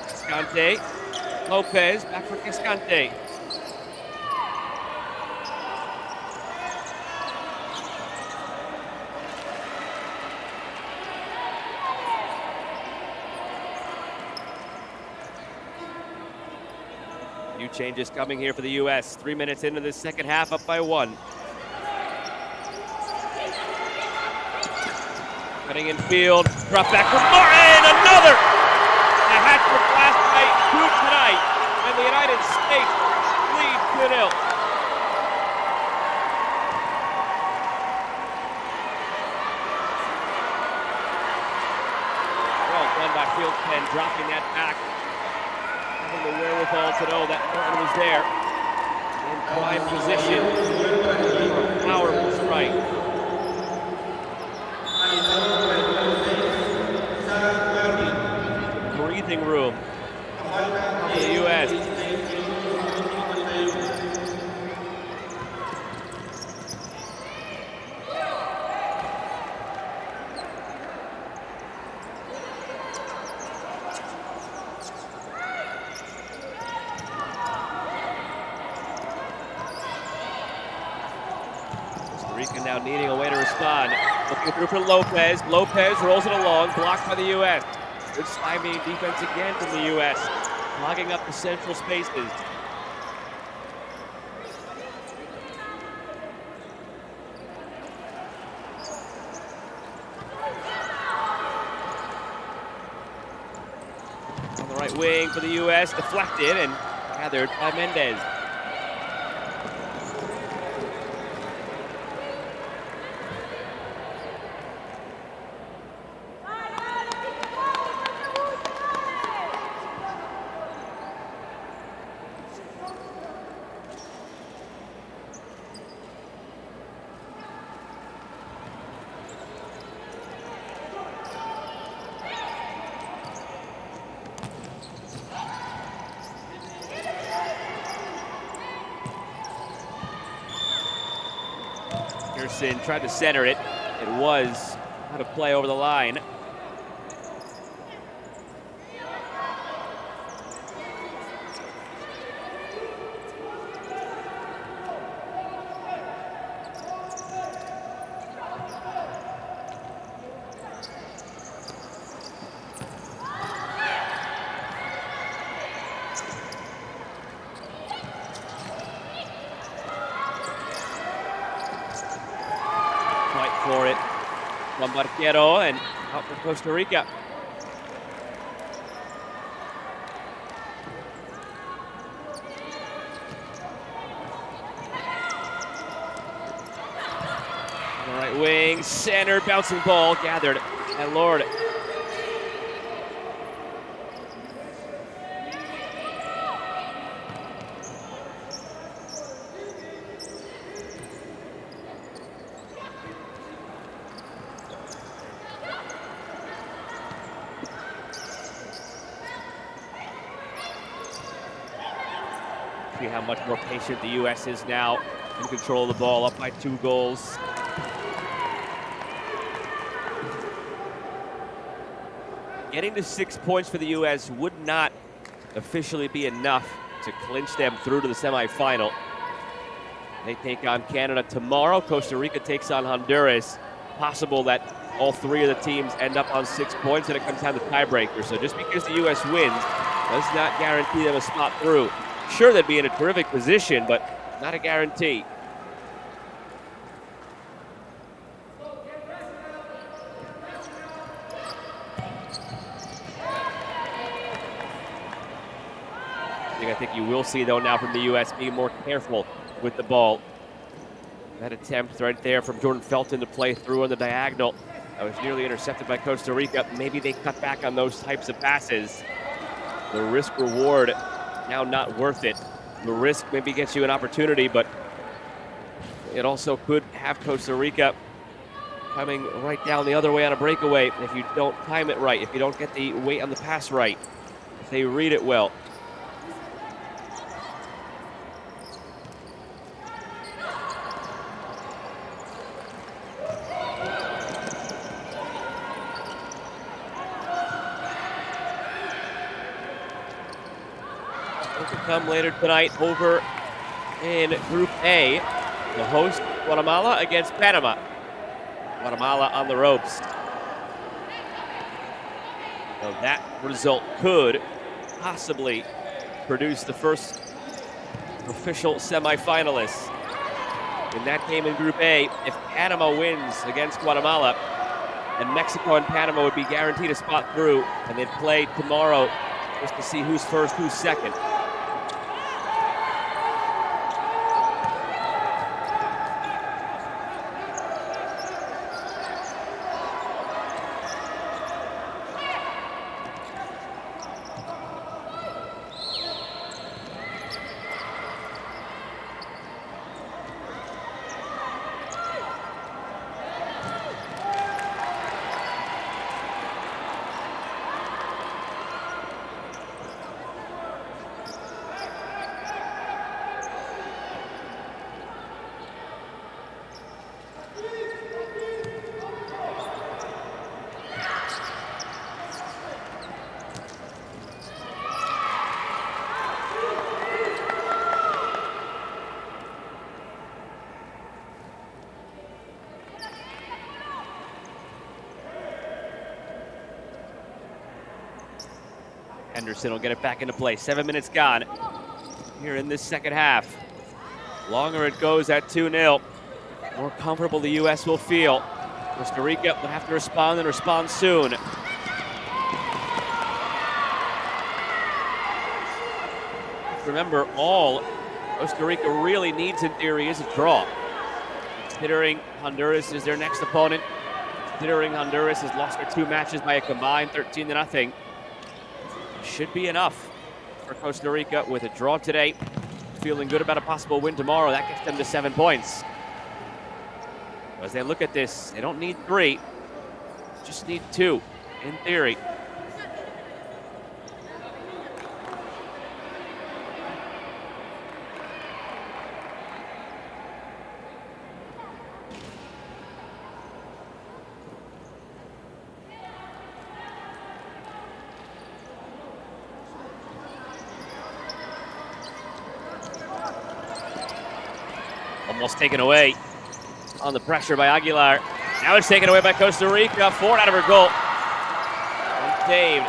Cascante, Lopez, back for Cascante. New changes coming here for the U.S. 3 minutes into the second half, up by 1. Cutting in field, drop back for Martin, another! A hat-trick last night, 2 tonight, and the United States lead 2-0. Well done by Field Pen, dropping that back. Having the wherewithal to know that Martin was there in prime position for a powerful strike. Breathing room for the U.S. Costa Rica now needing a way to respond. Looking through for Lopez. Lopez rolls it along, blocked by the U.S. Good slimy defense again from the U.S., clogging up the central spaces. On the right wing for the U.S., deflected and gathered by Mendez. Pearson tried to center it. It was out of play over the line. For it from Barquero and out for Costa Rica. On the right wing, centered, bouncing ball, gathered and Lord. See how much more patient the U.S. is now in control of the ball, up by 2 goals. Getting to 6 points for the U.S. would not officially be enough to clinch them through to the semifinal. They take on Canada tomorrow. Costa Rica takes on Honduras. Possible that all 3 of the teams end up on 6 points and it comes down to tiebreaker. So just because the U.S. wins does not guarantee them a spot through. Sure, they'd be in a terrific position, but not a guarantee. Getting I think you will see, though, now from the U.S. being more careful with the ball. That attempt right there from Jordan Felton to play through on the diagonal. That was nearly intercepted by Costa Rica. Maybe they cut back on those types of passes. The risk reward now not worth it. The risk maybe gets you an opportunity, but it also could have Costa Rica coming right down the other way on a breakaway if you don't time it right, if you don't get the weight on the pass right, if they read it well. To come later tonight over in Group A, the host Guatemala against Panama. Guatemala on the ropes. So that result could possibly produce the first official semifinalists. In that game in Group A, if Panama wins against Guatemala, then Mexico and Panama would be guaranteed a spot through, and they'd play tomorrow just to see who's first, who's second. Henderson will get it back into play. 7 minutes gone here in this second half. Longer it goes at 2-0. More comfortable the U.S. will feel. Costa Rica will have to respond and respond soon. Remember, all Costa Rica really needs in theory is a draw. Considering Honduras is their next opponent, considering Honduras has lost their 2 matches by a combined 13-0, should be enough for Costa Rica with a draw today. Feeling good about a possible win tomorrow. That gets them to 7 points. As they look at this, they don't need 3, just need 2 in theory. Almost taken away on the pressure by Aguilar. Now it's taken away by Costa Rica. Forward out of her goal. And saved.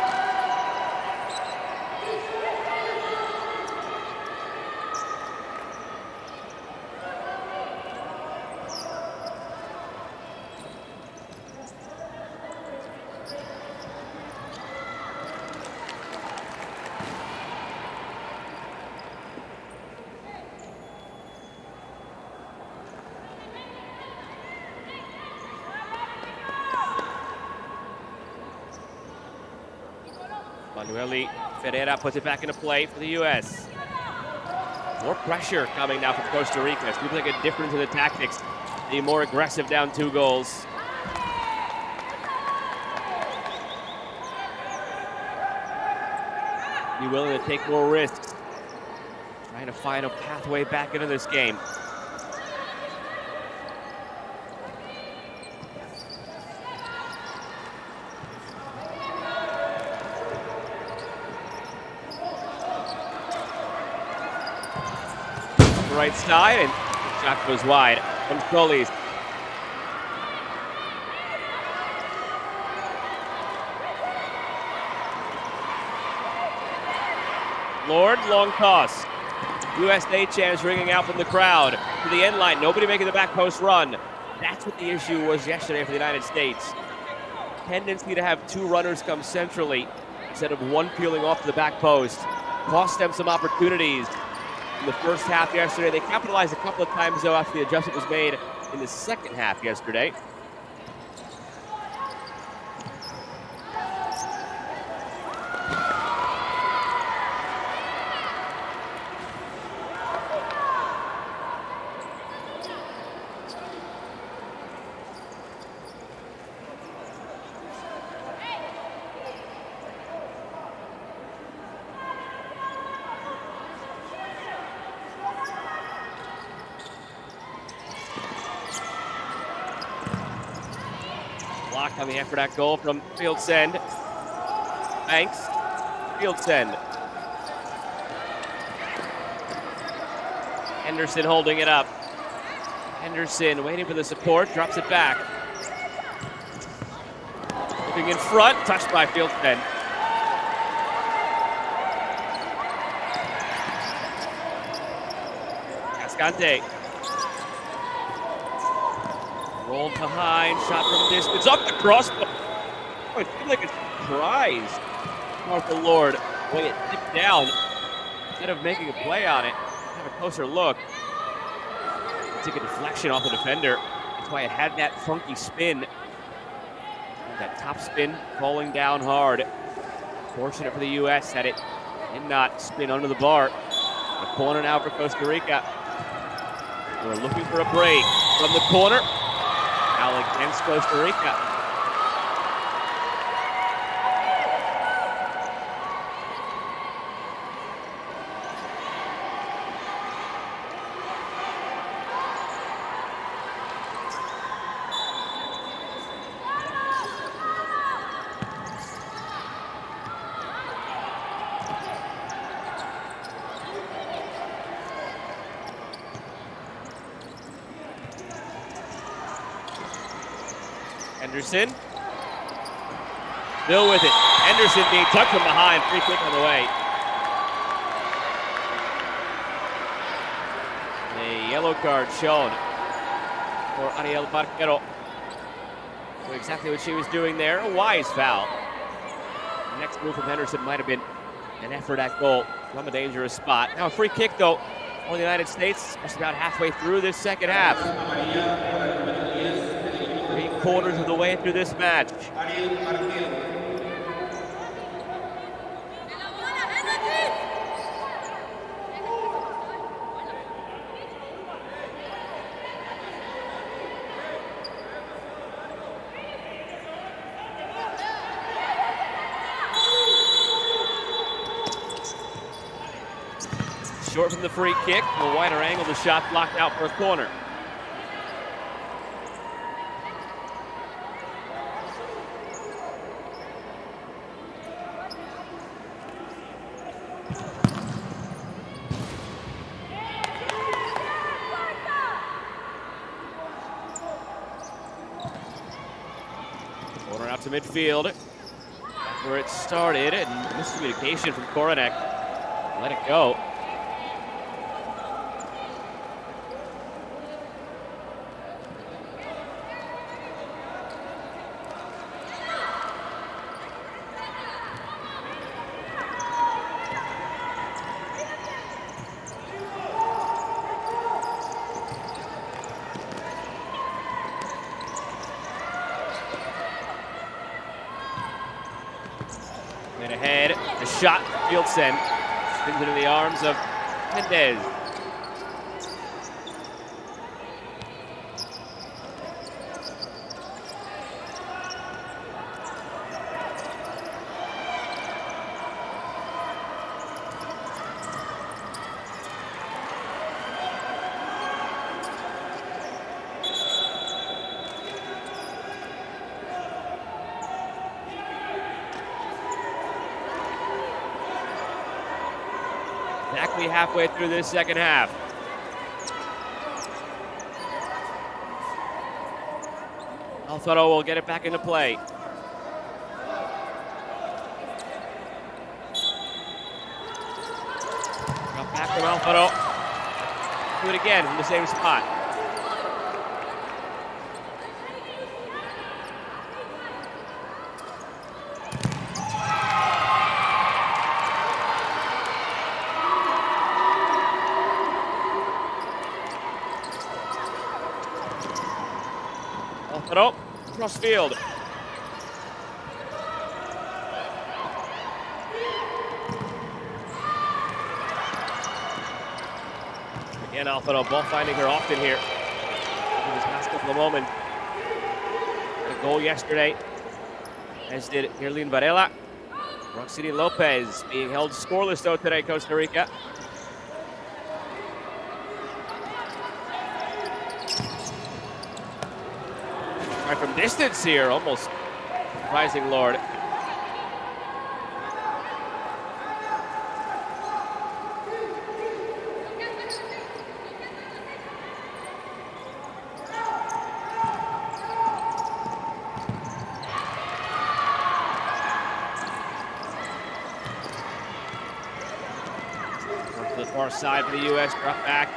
Manueli Ferreira puts it back into play for the U.S. More pressure coming now from Costa Rica. It's going to make a difference in the tactics. Be more aggressive down 2 goals. Be willing to take more risks. Trying to find a pathway back into this game. Right side, and the shot goes wide from Solis. Lord, long toss. USA chants ringing out from the crowd to the end line. Nobody making the back post run. That's what the issue was yesterday for the United States. Tendency to have 2 runners come centrally instead of 1 peeling off the back post. cost them some opportunities in the first half yesterday. They capitalized a couple of times, though, after the adjustment was made in the second half yesterday. Block coming after that goal from field send. Banks, field send. Henderson holding it up. Henderson waiting for the support, drops it back. Looking in front, touched by field send. Cascante. Rolled behind, shot from distance, up the crossbar. Oh, it seemed like a surprise. Martha Lord, the way it tipped down, instead of making a play on it, have a closer look. Took a deflection off the defender. That's why it had that funky spin. That top spin falling down hard. Fortunate for the U.S. that it did not spin under the bar. A corner now for Costa Rica. We're looking for a break from the corner. Now against Costa Rica. Henderson. Still with it. Henderson being tucked from behind. Free kick on the way. A yellow card shown for Ariel Barquero. So exactly what she was doing there. A wise foul. The next move from Henderson might have been an effort at goal from a dangerous spot. Now a free kick, though, for the United States, just about halfway through this second half. 3/4 of the way through this match. Short from the free kick, a wider angle, the shot blocked out for a corner. Corner out to midfield. That's where it started, and miscommunication from Koronek. Let it go. Ahead, a shot, field send, spins into the arms of Mendez. Exactly halfway through this second half. Alfaro will get it back into play. Drop back from Alfaro. Do it again from the same spot. Alfaro, cross field. Again, Alfaro, ball finding her often here in this past couple of moments. A goal yesterday, as did Irlene Varela. Roxini Lopez being held scoreless though today, Costa Rica. Right from distance here, almost surprising Lord. To the far side for the U.S. drop back.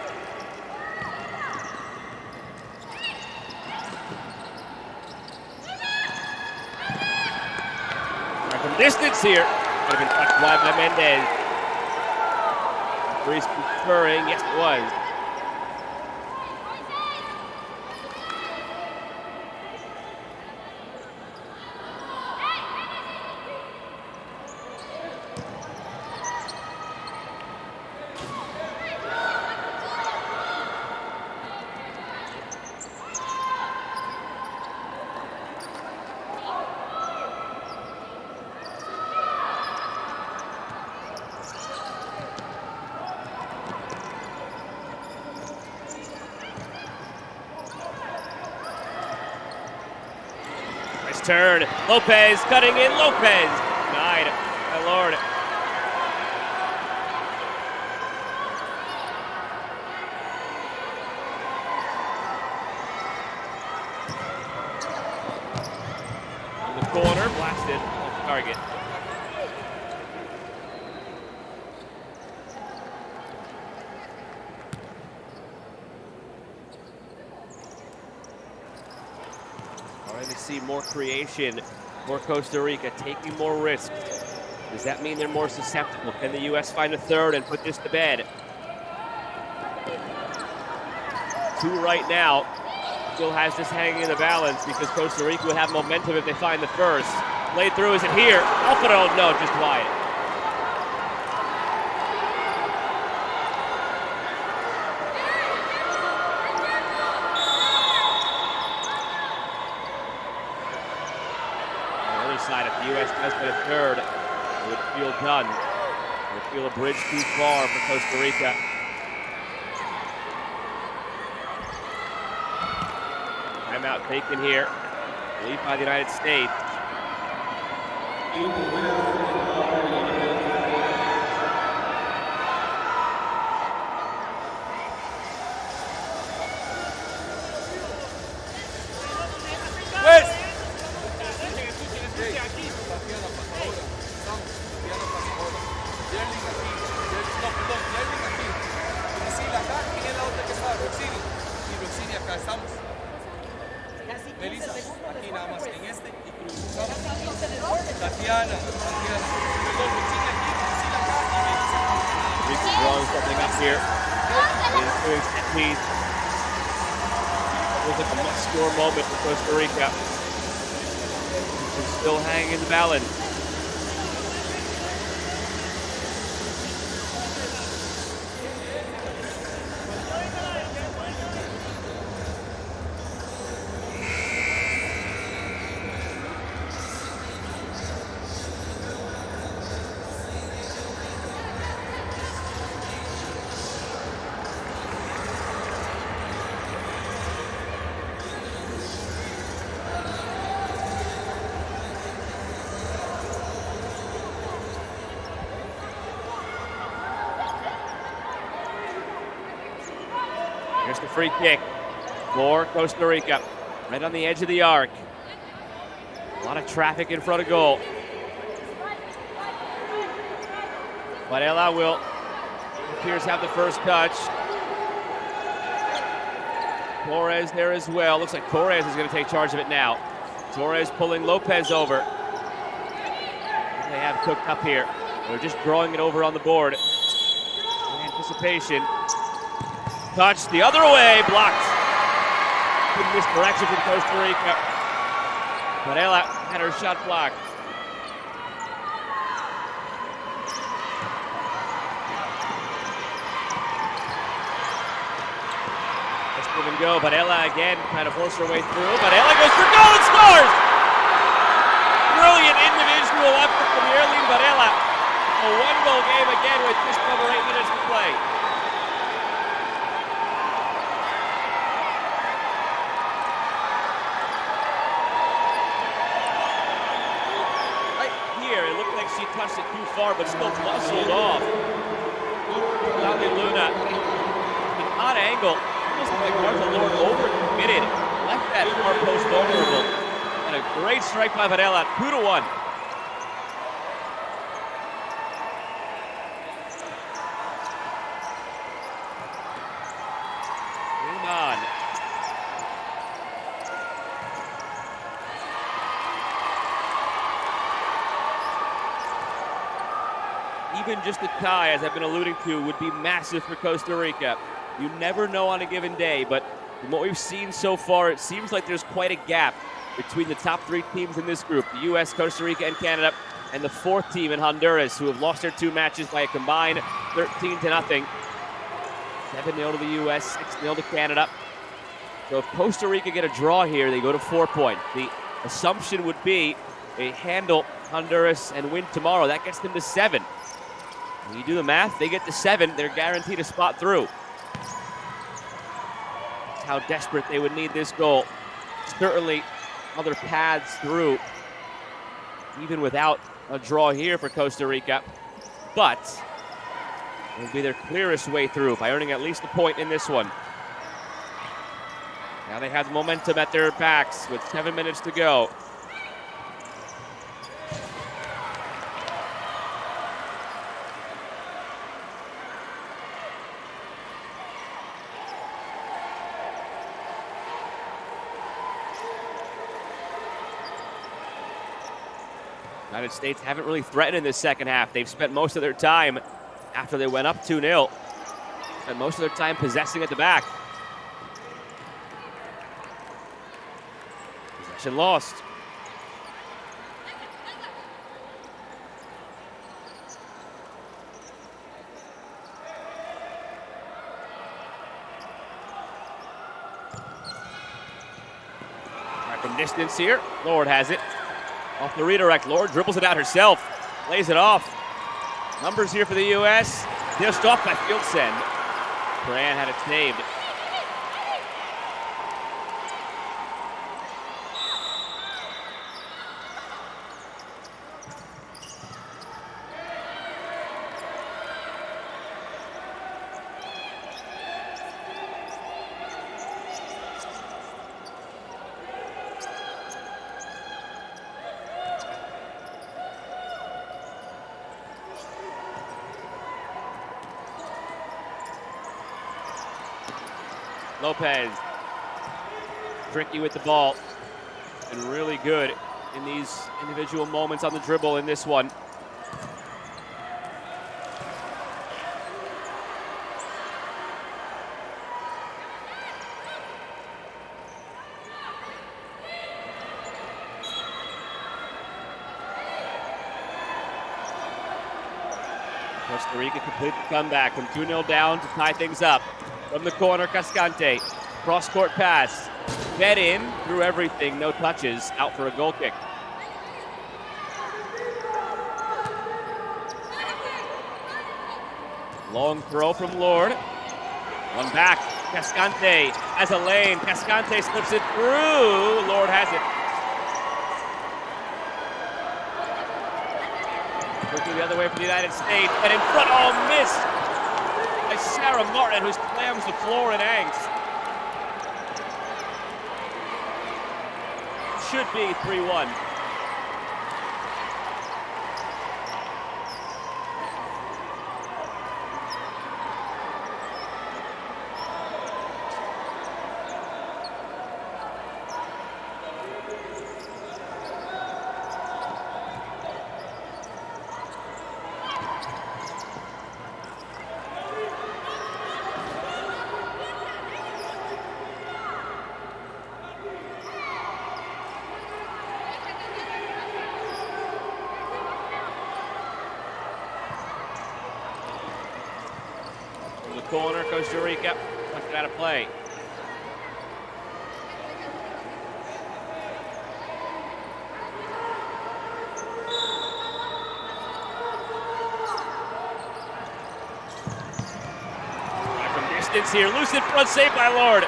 Right from distance here. Could have been touched wide by Mendez. Reese conferring. Yes, it was. Turn. Lopez cutting in. Lopez denied. My Lord. In the corner, blasted off target. Trying to see more creation, more Costa Rica taking more risks. Does that mean they're more susceptible? Can the U.S. find a third and put this to bed? 2 right now. Still has this hanging in the balance because Costa Rica would have momentum if they find the first. Played through, is it here? Alfaro, no, just wide. Side, if the U.S. does get a third, it would feel done. It would feel a bridge too far for Costa Rica. Timeout taken here. Lead by the United States. Drawing something up here. It was like a must-score moment for Costa Rica. It's still hanging in the balance. Here's the free kick for Costa Rica, right on the edge of the arc. A lot of traffic in front of goal. Varela will appears to have the first touch. Torres there as well. Looks like Torres is going to take charge of it now. Torres pulling Lopez over. They have cooked up here. They're just drawing it over on the board. In anticipation. Touch the other way, blocked. in this direction from Costa Rica. Varela had her shot blocked. Let's give and go. Varela again trying to force her way through. Varela goes for goal and scores! Brilliant individual effort from Yerlin Varela. A one-goal game again with just over 8 minutes to play. She touched it too far, but still muscled off. Claudia Luna, an odd angle. Almost like Martha Lord overcommitted. Left that far post vulnerable. And a great strike by Varela, 2-1. Game on. Even just a tie, as I've been alluding to, would be massive for Costa Rica. You never know on a given day, but from what we've seen so far, it seems like there's quite a gap between the top three teams in this group, the U.S., Costa Rica, and Canada, and the fourth team in Honduras, who have lost their 2 matches by a combined 13-0. 7-0 to the U.S., 6-0 to Canada. So if Costa Rica get a draw here, they go to 4 points. The assumption would be they handle Honduras and win tomorrow. That gets them to 7. When you do the math, they get to 7, they're guaranteed a spot through. That's how desperate they would need this goal. Certainly other paths through, even without a draw here for Costa Rica. But it would be their clearest way through by earning at least a point in this one. Now they have the momentum at their backs with 7 minutes to go. United States haven't really threatened in this second half. They've spent most of their time after they went up 2-0. Spent most of their time possessing at the back. Possession lost. Right from distance here, Lord has it. Off the redirect, Lord dribbles it out herself, lays it off. Numbers here for the U.S. Just off by field send. Moran had it saved. Lopez, tricky with the ball, and really good in these individual moments on the dribble in this one. Costa Rica complete the comeback from 2-0 down to tie things up. From the corner, Cascante, cross-court pass, fed in through everything, no touches, out for a goal kick. Long throw from Lord. One back, Cascante has a lane, Cascante slips it through, Lord has it. Looking the other way for the United States, and in front, oh, missed! By Sarah Martin, who slams the floor in angst. Should be 3-1. corner. Costa Rica puts it out of play. From distance here, loose in front, saved by Lord.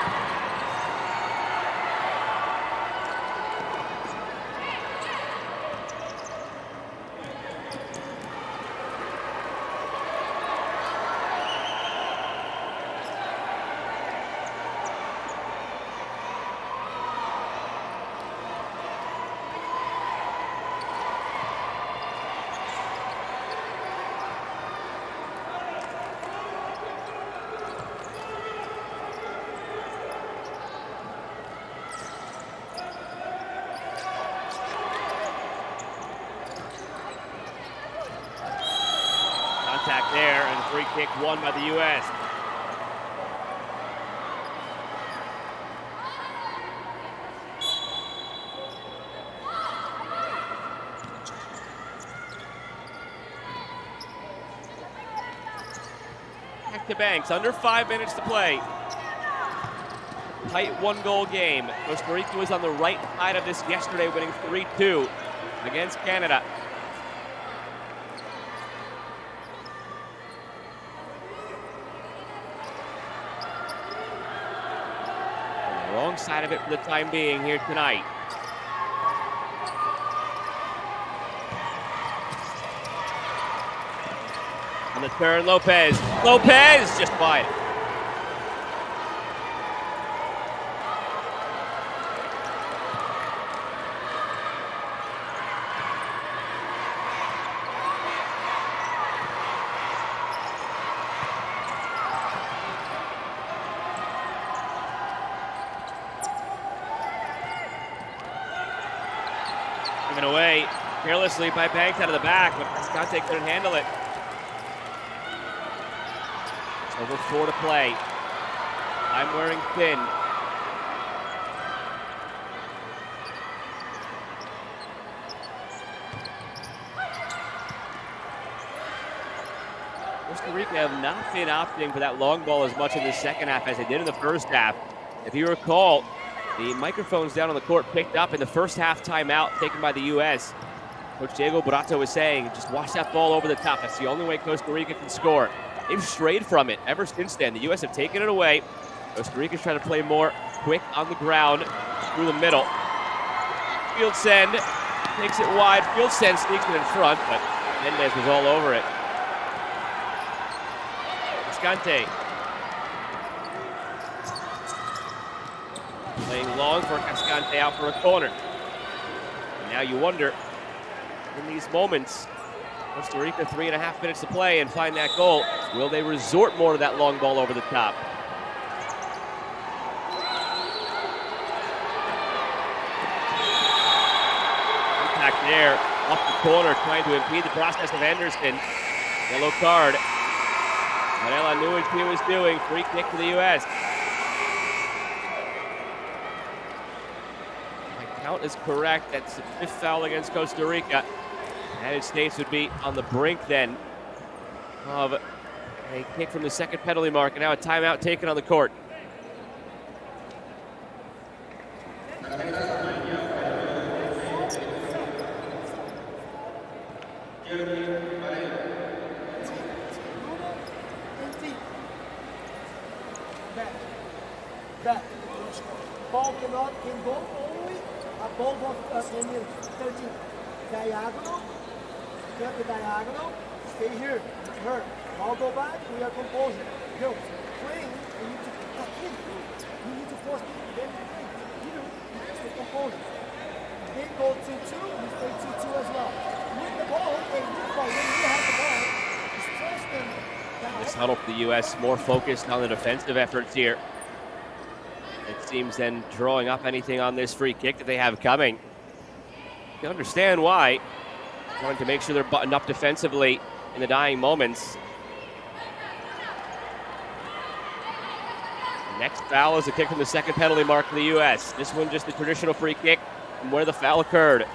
Contact there, and free kick won by the U.S. Back to Banks, under 5 minutes to play. Tight one-goal game. Costa Rica was on the right side of this yesterday, winning 3-2 against Canada. Wrong side of it for the time being here tonight. On the turn, Lopez. Lopez just wide. Given away carelessly by Banks out of the back, but Cascante couldn't handle it. Over 4 to play. I'm wearing thin. Costa Rica have not been opting for that long ball as much in the second half as they did in the first half. If you recall, the microphones down on the court picked up in the first half timeout taken by the U.S. Coach Diego Burato was saying, just watch that ball over the top. That's the only way Costa Rica can score. They've strayed from it ever since then. The U.S. have taken it away. Costa Rica's trying to play more quick on the ground through the middle. Field send, takes it wide. Field send sneaks it in front, but Mendez was all over it. Cascante. Playing long for Cascante out for a corner. And now you wonder, in these moments, Costa Rica 3.5 minutes to play and find that goal. Will they resort more to that long ball over the top? Impact there, off the corner, trying to impede the process of Anderson. Yellow card. Varela knew what he was doing. Free kick to the U.S. My count is correct. That's the 5th foul against Costa Rica. The United States would be on the brink then of a kick from the second penalty mark, and now a timeout taken on the court.
Back. Ball can go only above us in 13. Diagonal. Get the diagonal. Stay here. Hurt. Ball go back. We are composing. Go. Playing. You need to cut in. You need to force people. Then you stay composing. They go 2-2. You stay 2-2 as well. With the ball, when you have the ball, stress them.
This huddle for the U.S. more focused on the defensive efforts here. It seems then drawing up anything on this free kick that they have coming. You understand why. Wanting to make sure they're buttoned up defensively in the dying moments. Next foul is a kick from the second penalty mark for the U.S. This one just the traditional free kick from where the foul occurred.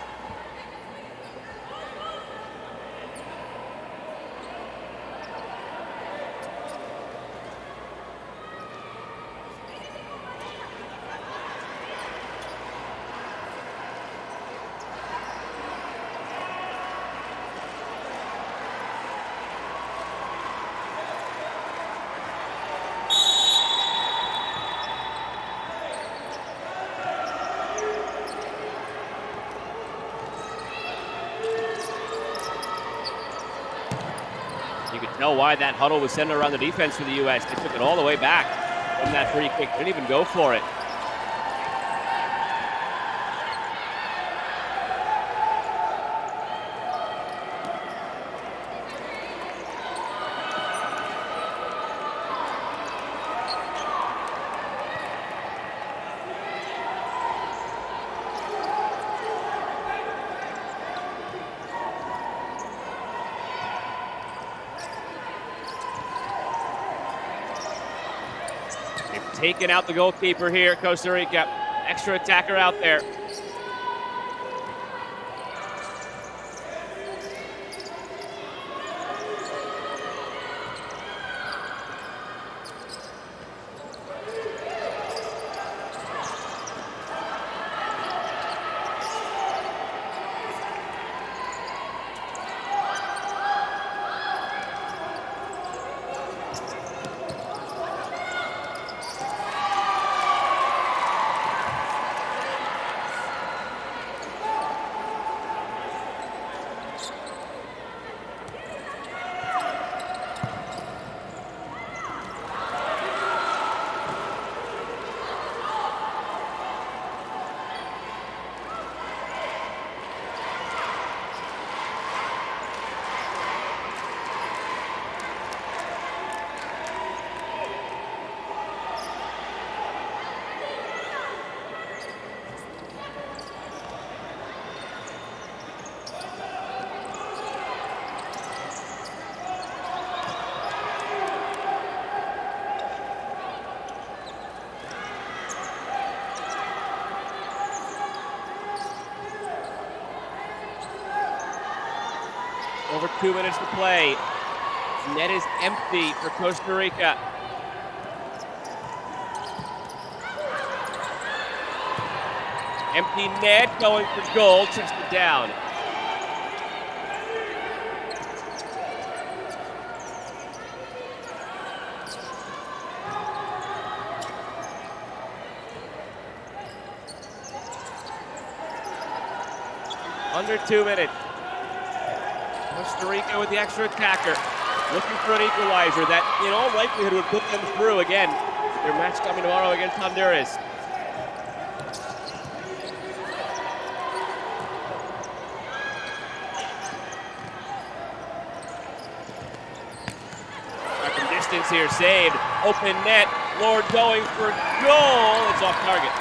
know why that huddle was centered around the defense for the U.S. They took it all the way back from that free kick. Didn't even go for it. Taking out the goalkeeper here, Costa Rica. Extra attacker out there. Over 2 minutes to play. Net is empty for Costa Rica. Empty net, going for goal, chips it down. Under 2 minutes. Costa Rica with the extra attacker, looking for an equalizer that in all likelihood would put them through again. Their match coming tomorrow against Honduras. Back from distance here, saved. Open net, Lord going for goal. It's off target.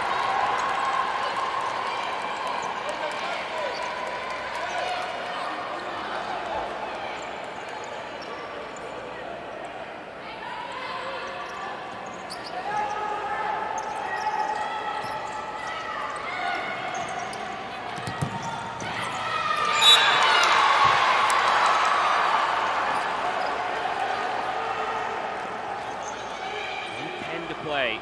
Play.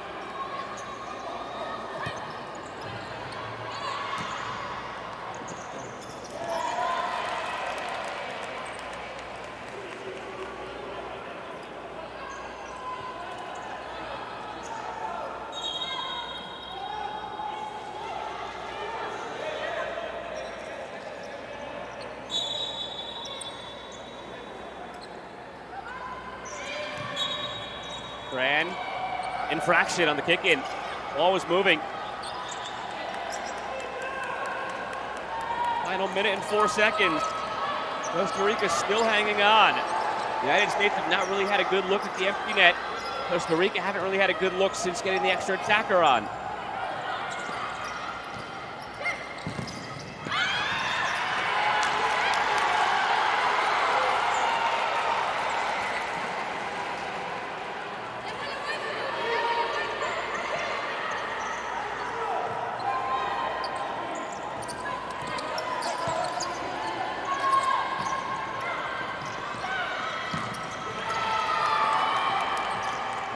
Fran. Infraction on the kick-in. Ball was moving. Final minute and 4 seconds. Costa Rica still hanging on. The United States have not really had a good look at the empty net. Costa Rica haven't really had a good look since getting the extra attacker on.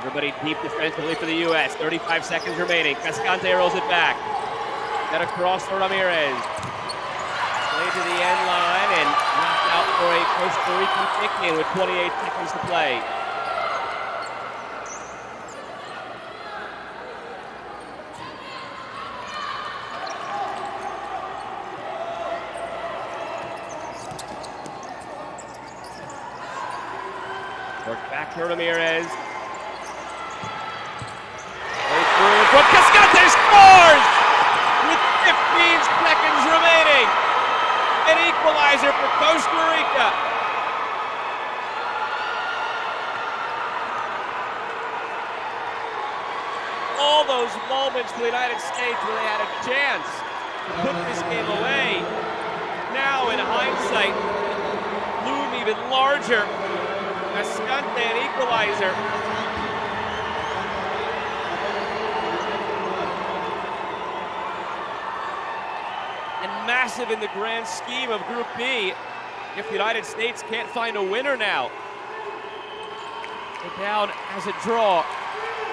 Everybody deep defensively for the U.S. 35 seconds remaining. Cascante rolls it back. Got a cross for Ramirez. Play to the end line and knocked out for a Costa Rican kick-in with 28 seconds to play. Back to Ramirez. Right through. But Cascante scores! With 15 seconds remaining. An equalizer for Costa Rica. All those moments for the United States where they had a chance to put this game away. Now, in hindsight, loom even larger. Cascante, an equalizer. And massive in the grand scheme of Group B if the United States can't find a winner now. They're down as a draw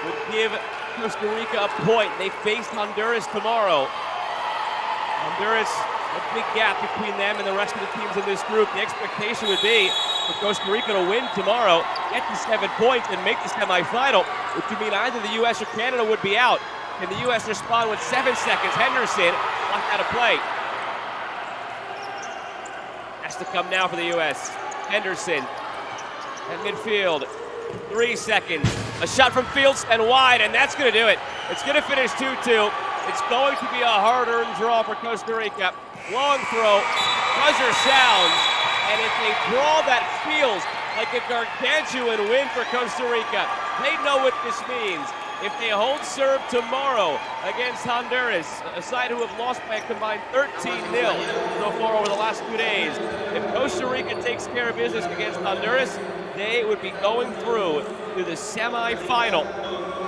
would give Costa Rica a point. They face Honduras tomorrow. Honduras, a big gap between them and the rest of the teams in this group. The expectation would be for Costa Rica to win tomorrow, get to 7 points, and make the semifinal, which would mean either the U.S. or Canada would be out. Can the U.S. respond with 7 seconds? Henderson locked out of play. Has to come now for the U.S. Henderson at midfield. 3 seconds. A shot from Fields and wide, and that's going to do it. It's going to finish 2-2. It's going to be a hard-earned draw for Costa Rica. Long throw, buzzer sounds, and it's a draw that feels like a gargantuan win for Costa Rica. They know what this means. If they hold serve tomorrow against Honduras, a side who have lost by a combined 13-0 so far over the last 2 days, if Costa Rica takes care of business against Honduras, they would be going through to the semifinal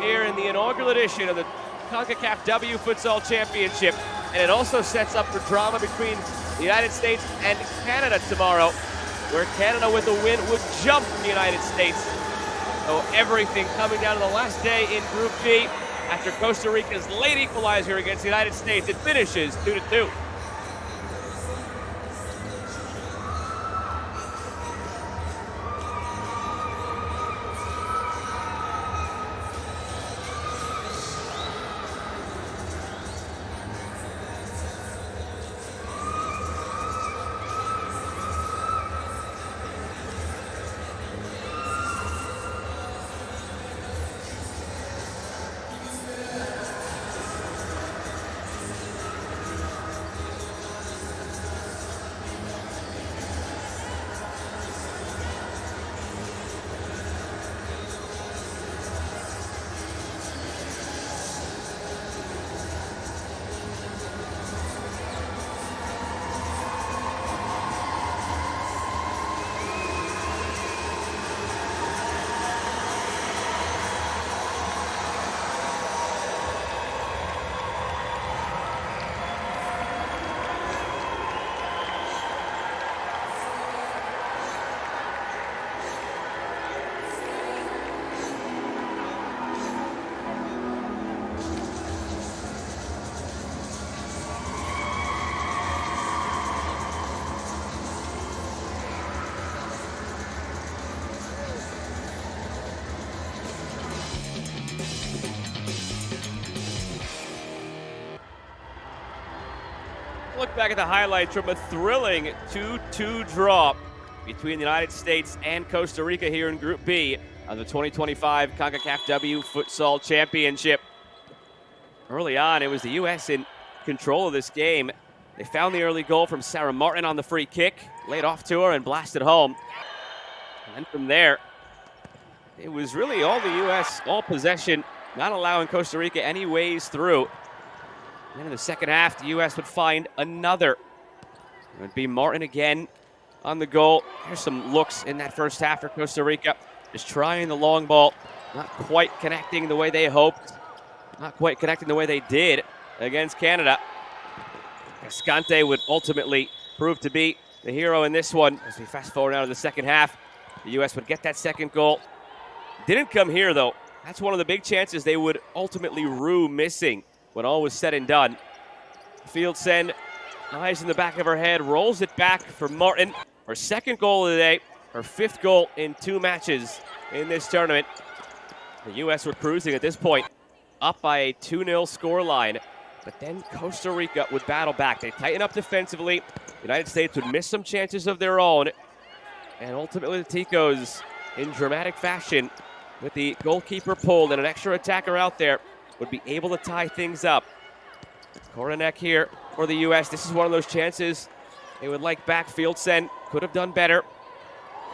here in the inaugural edition of the Concacaf W Futsal Championship. And it also sets up for drama between the United States and Canada tomorrow, where Canada with a win would jump the United States. So everything coming down to the last day in Group B. After Costa Rica's late equalizer against the United States, it finishes 2-2. Look back at the highlights from a thrilling 2-2 draw between the United States and Costa Rica here in Group B of the 2025 Concacaf W Futsal Championship. Early on, it was the U.S. in control of this game. They found the early goal from Sarah Martin on the free kick, laid off to her and blasted home. And then from there, it was really all the U.S., all possession, not allowing Costa Rica any ways through. And then in the second half, the U.S. would find another. It would be Martin again on the goal. Here's some looks in that first half for Costa Rica. Just trying the long ball, not quite connecting the way they hoped, not quite connecting the way they did against Canada. Cascante would ultimately prove to be the hero in this one. As we fast forward now to the second half, the U.S. would get that second goal. Didn't come here, though. That's one of the big chances they would ultimately rue missing when all was said and done. Field send, eyes in the back of her head, rolls it back for Martin. Her second goal of the day, her fifth goal in 2 matches in this tournament. The U.S. were cruising at this point, up by a 2-0 scoreline. But then Costa Rica would battle back. They tighten up defensively. The United States would miss some chances of their own. And ultimately the Ticos in dramatic fashion with the goalkeeper pulled and an extra attacker out there would be able to tie things up. Corner neck here for the U.S. This is one of those chances they would like back. Field send, could have done better.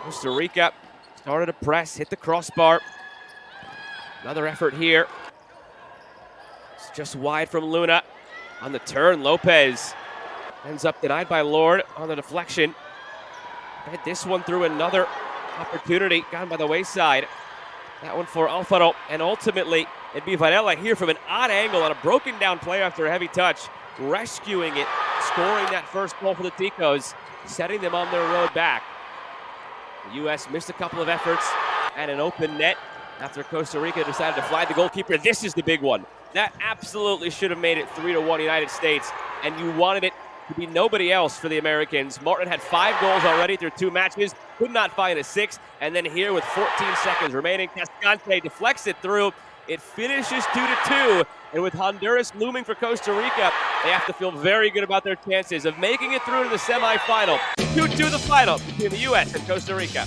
Costa Rica started to press, hit the crossbar. Another effort here. It's just wide from Luna. On the turn, Lopez ends up denied by Lord on the deflection. Fed this one through another opportunity, gone by the wayside. That one for Alfaro, and ultimately it'd be Varela here from an odd angle on a broken down play after a heavy touch, rescuing it, scoring that first goal for the Ticos, setting them on their road back. The U.S. missed a couple of efforts and an open net after Costa Rica decided to flag the goalkeeper. This is the big one. That absolutely should have made it 3-1 United States, and you wanted it to be nobody else for the Americans. Martin had 5 goals already through 2 matches, could not find a 6th, and then here with 14 seconds remaining, Cascante deflects it through. It finishes 2-2, and with Honduras looming for Costa Rica, they have to feel very good about their chances of making it through to the semifinal. 2-2 the final between the U.S. and Costa Rica.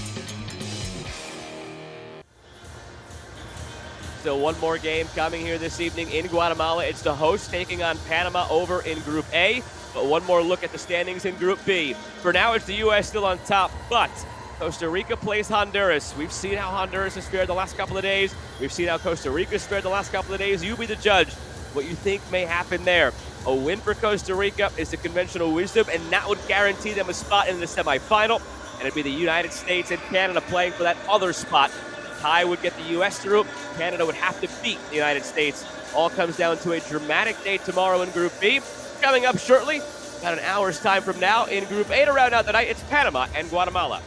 Still one more game coming here this evening in Guatemala. It's the host taking on Panama over in Group A. But one more look at the standings in Group B. For now, it's the U.S. still on top, but Costa Rica plays Honduras. We've seen how Honduras has fared the last couple of days. We've seen how Costa Rica has fared the last couple of days. You be the judge what you think may happen there. A win for Costa Rica is the conventional wisdom, and that would guarantee them a spot in the semifinal. And it'd be the United States and Canada playing for that other spot. Tie would get the U.S. through. Canada would have to beat the United States. All comes down to a dramatic day tomorrow in Group B. Coming up shortly, about an hour's time from now in Group A to round out the night, it's Panama and Guatemala.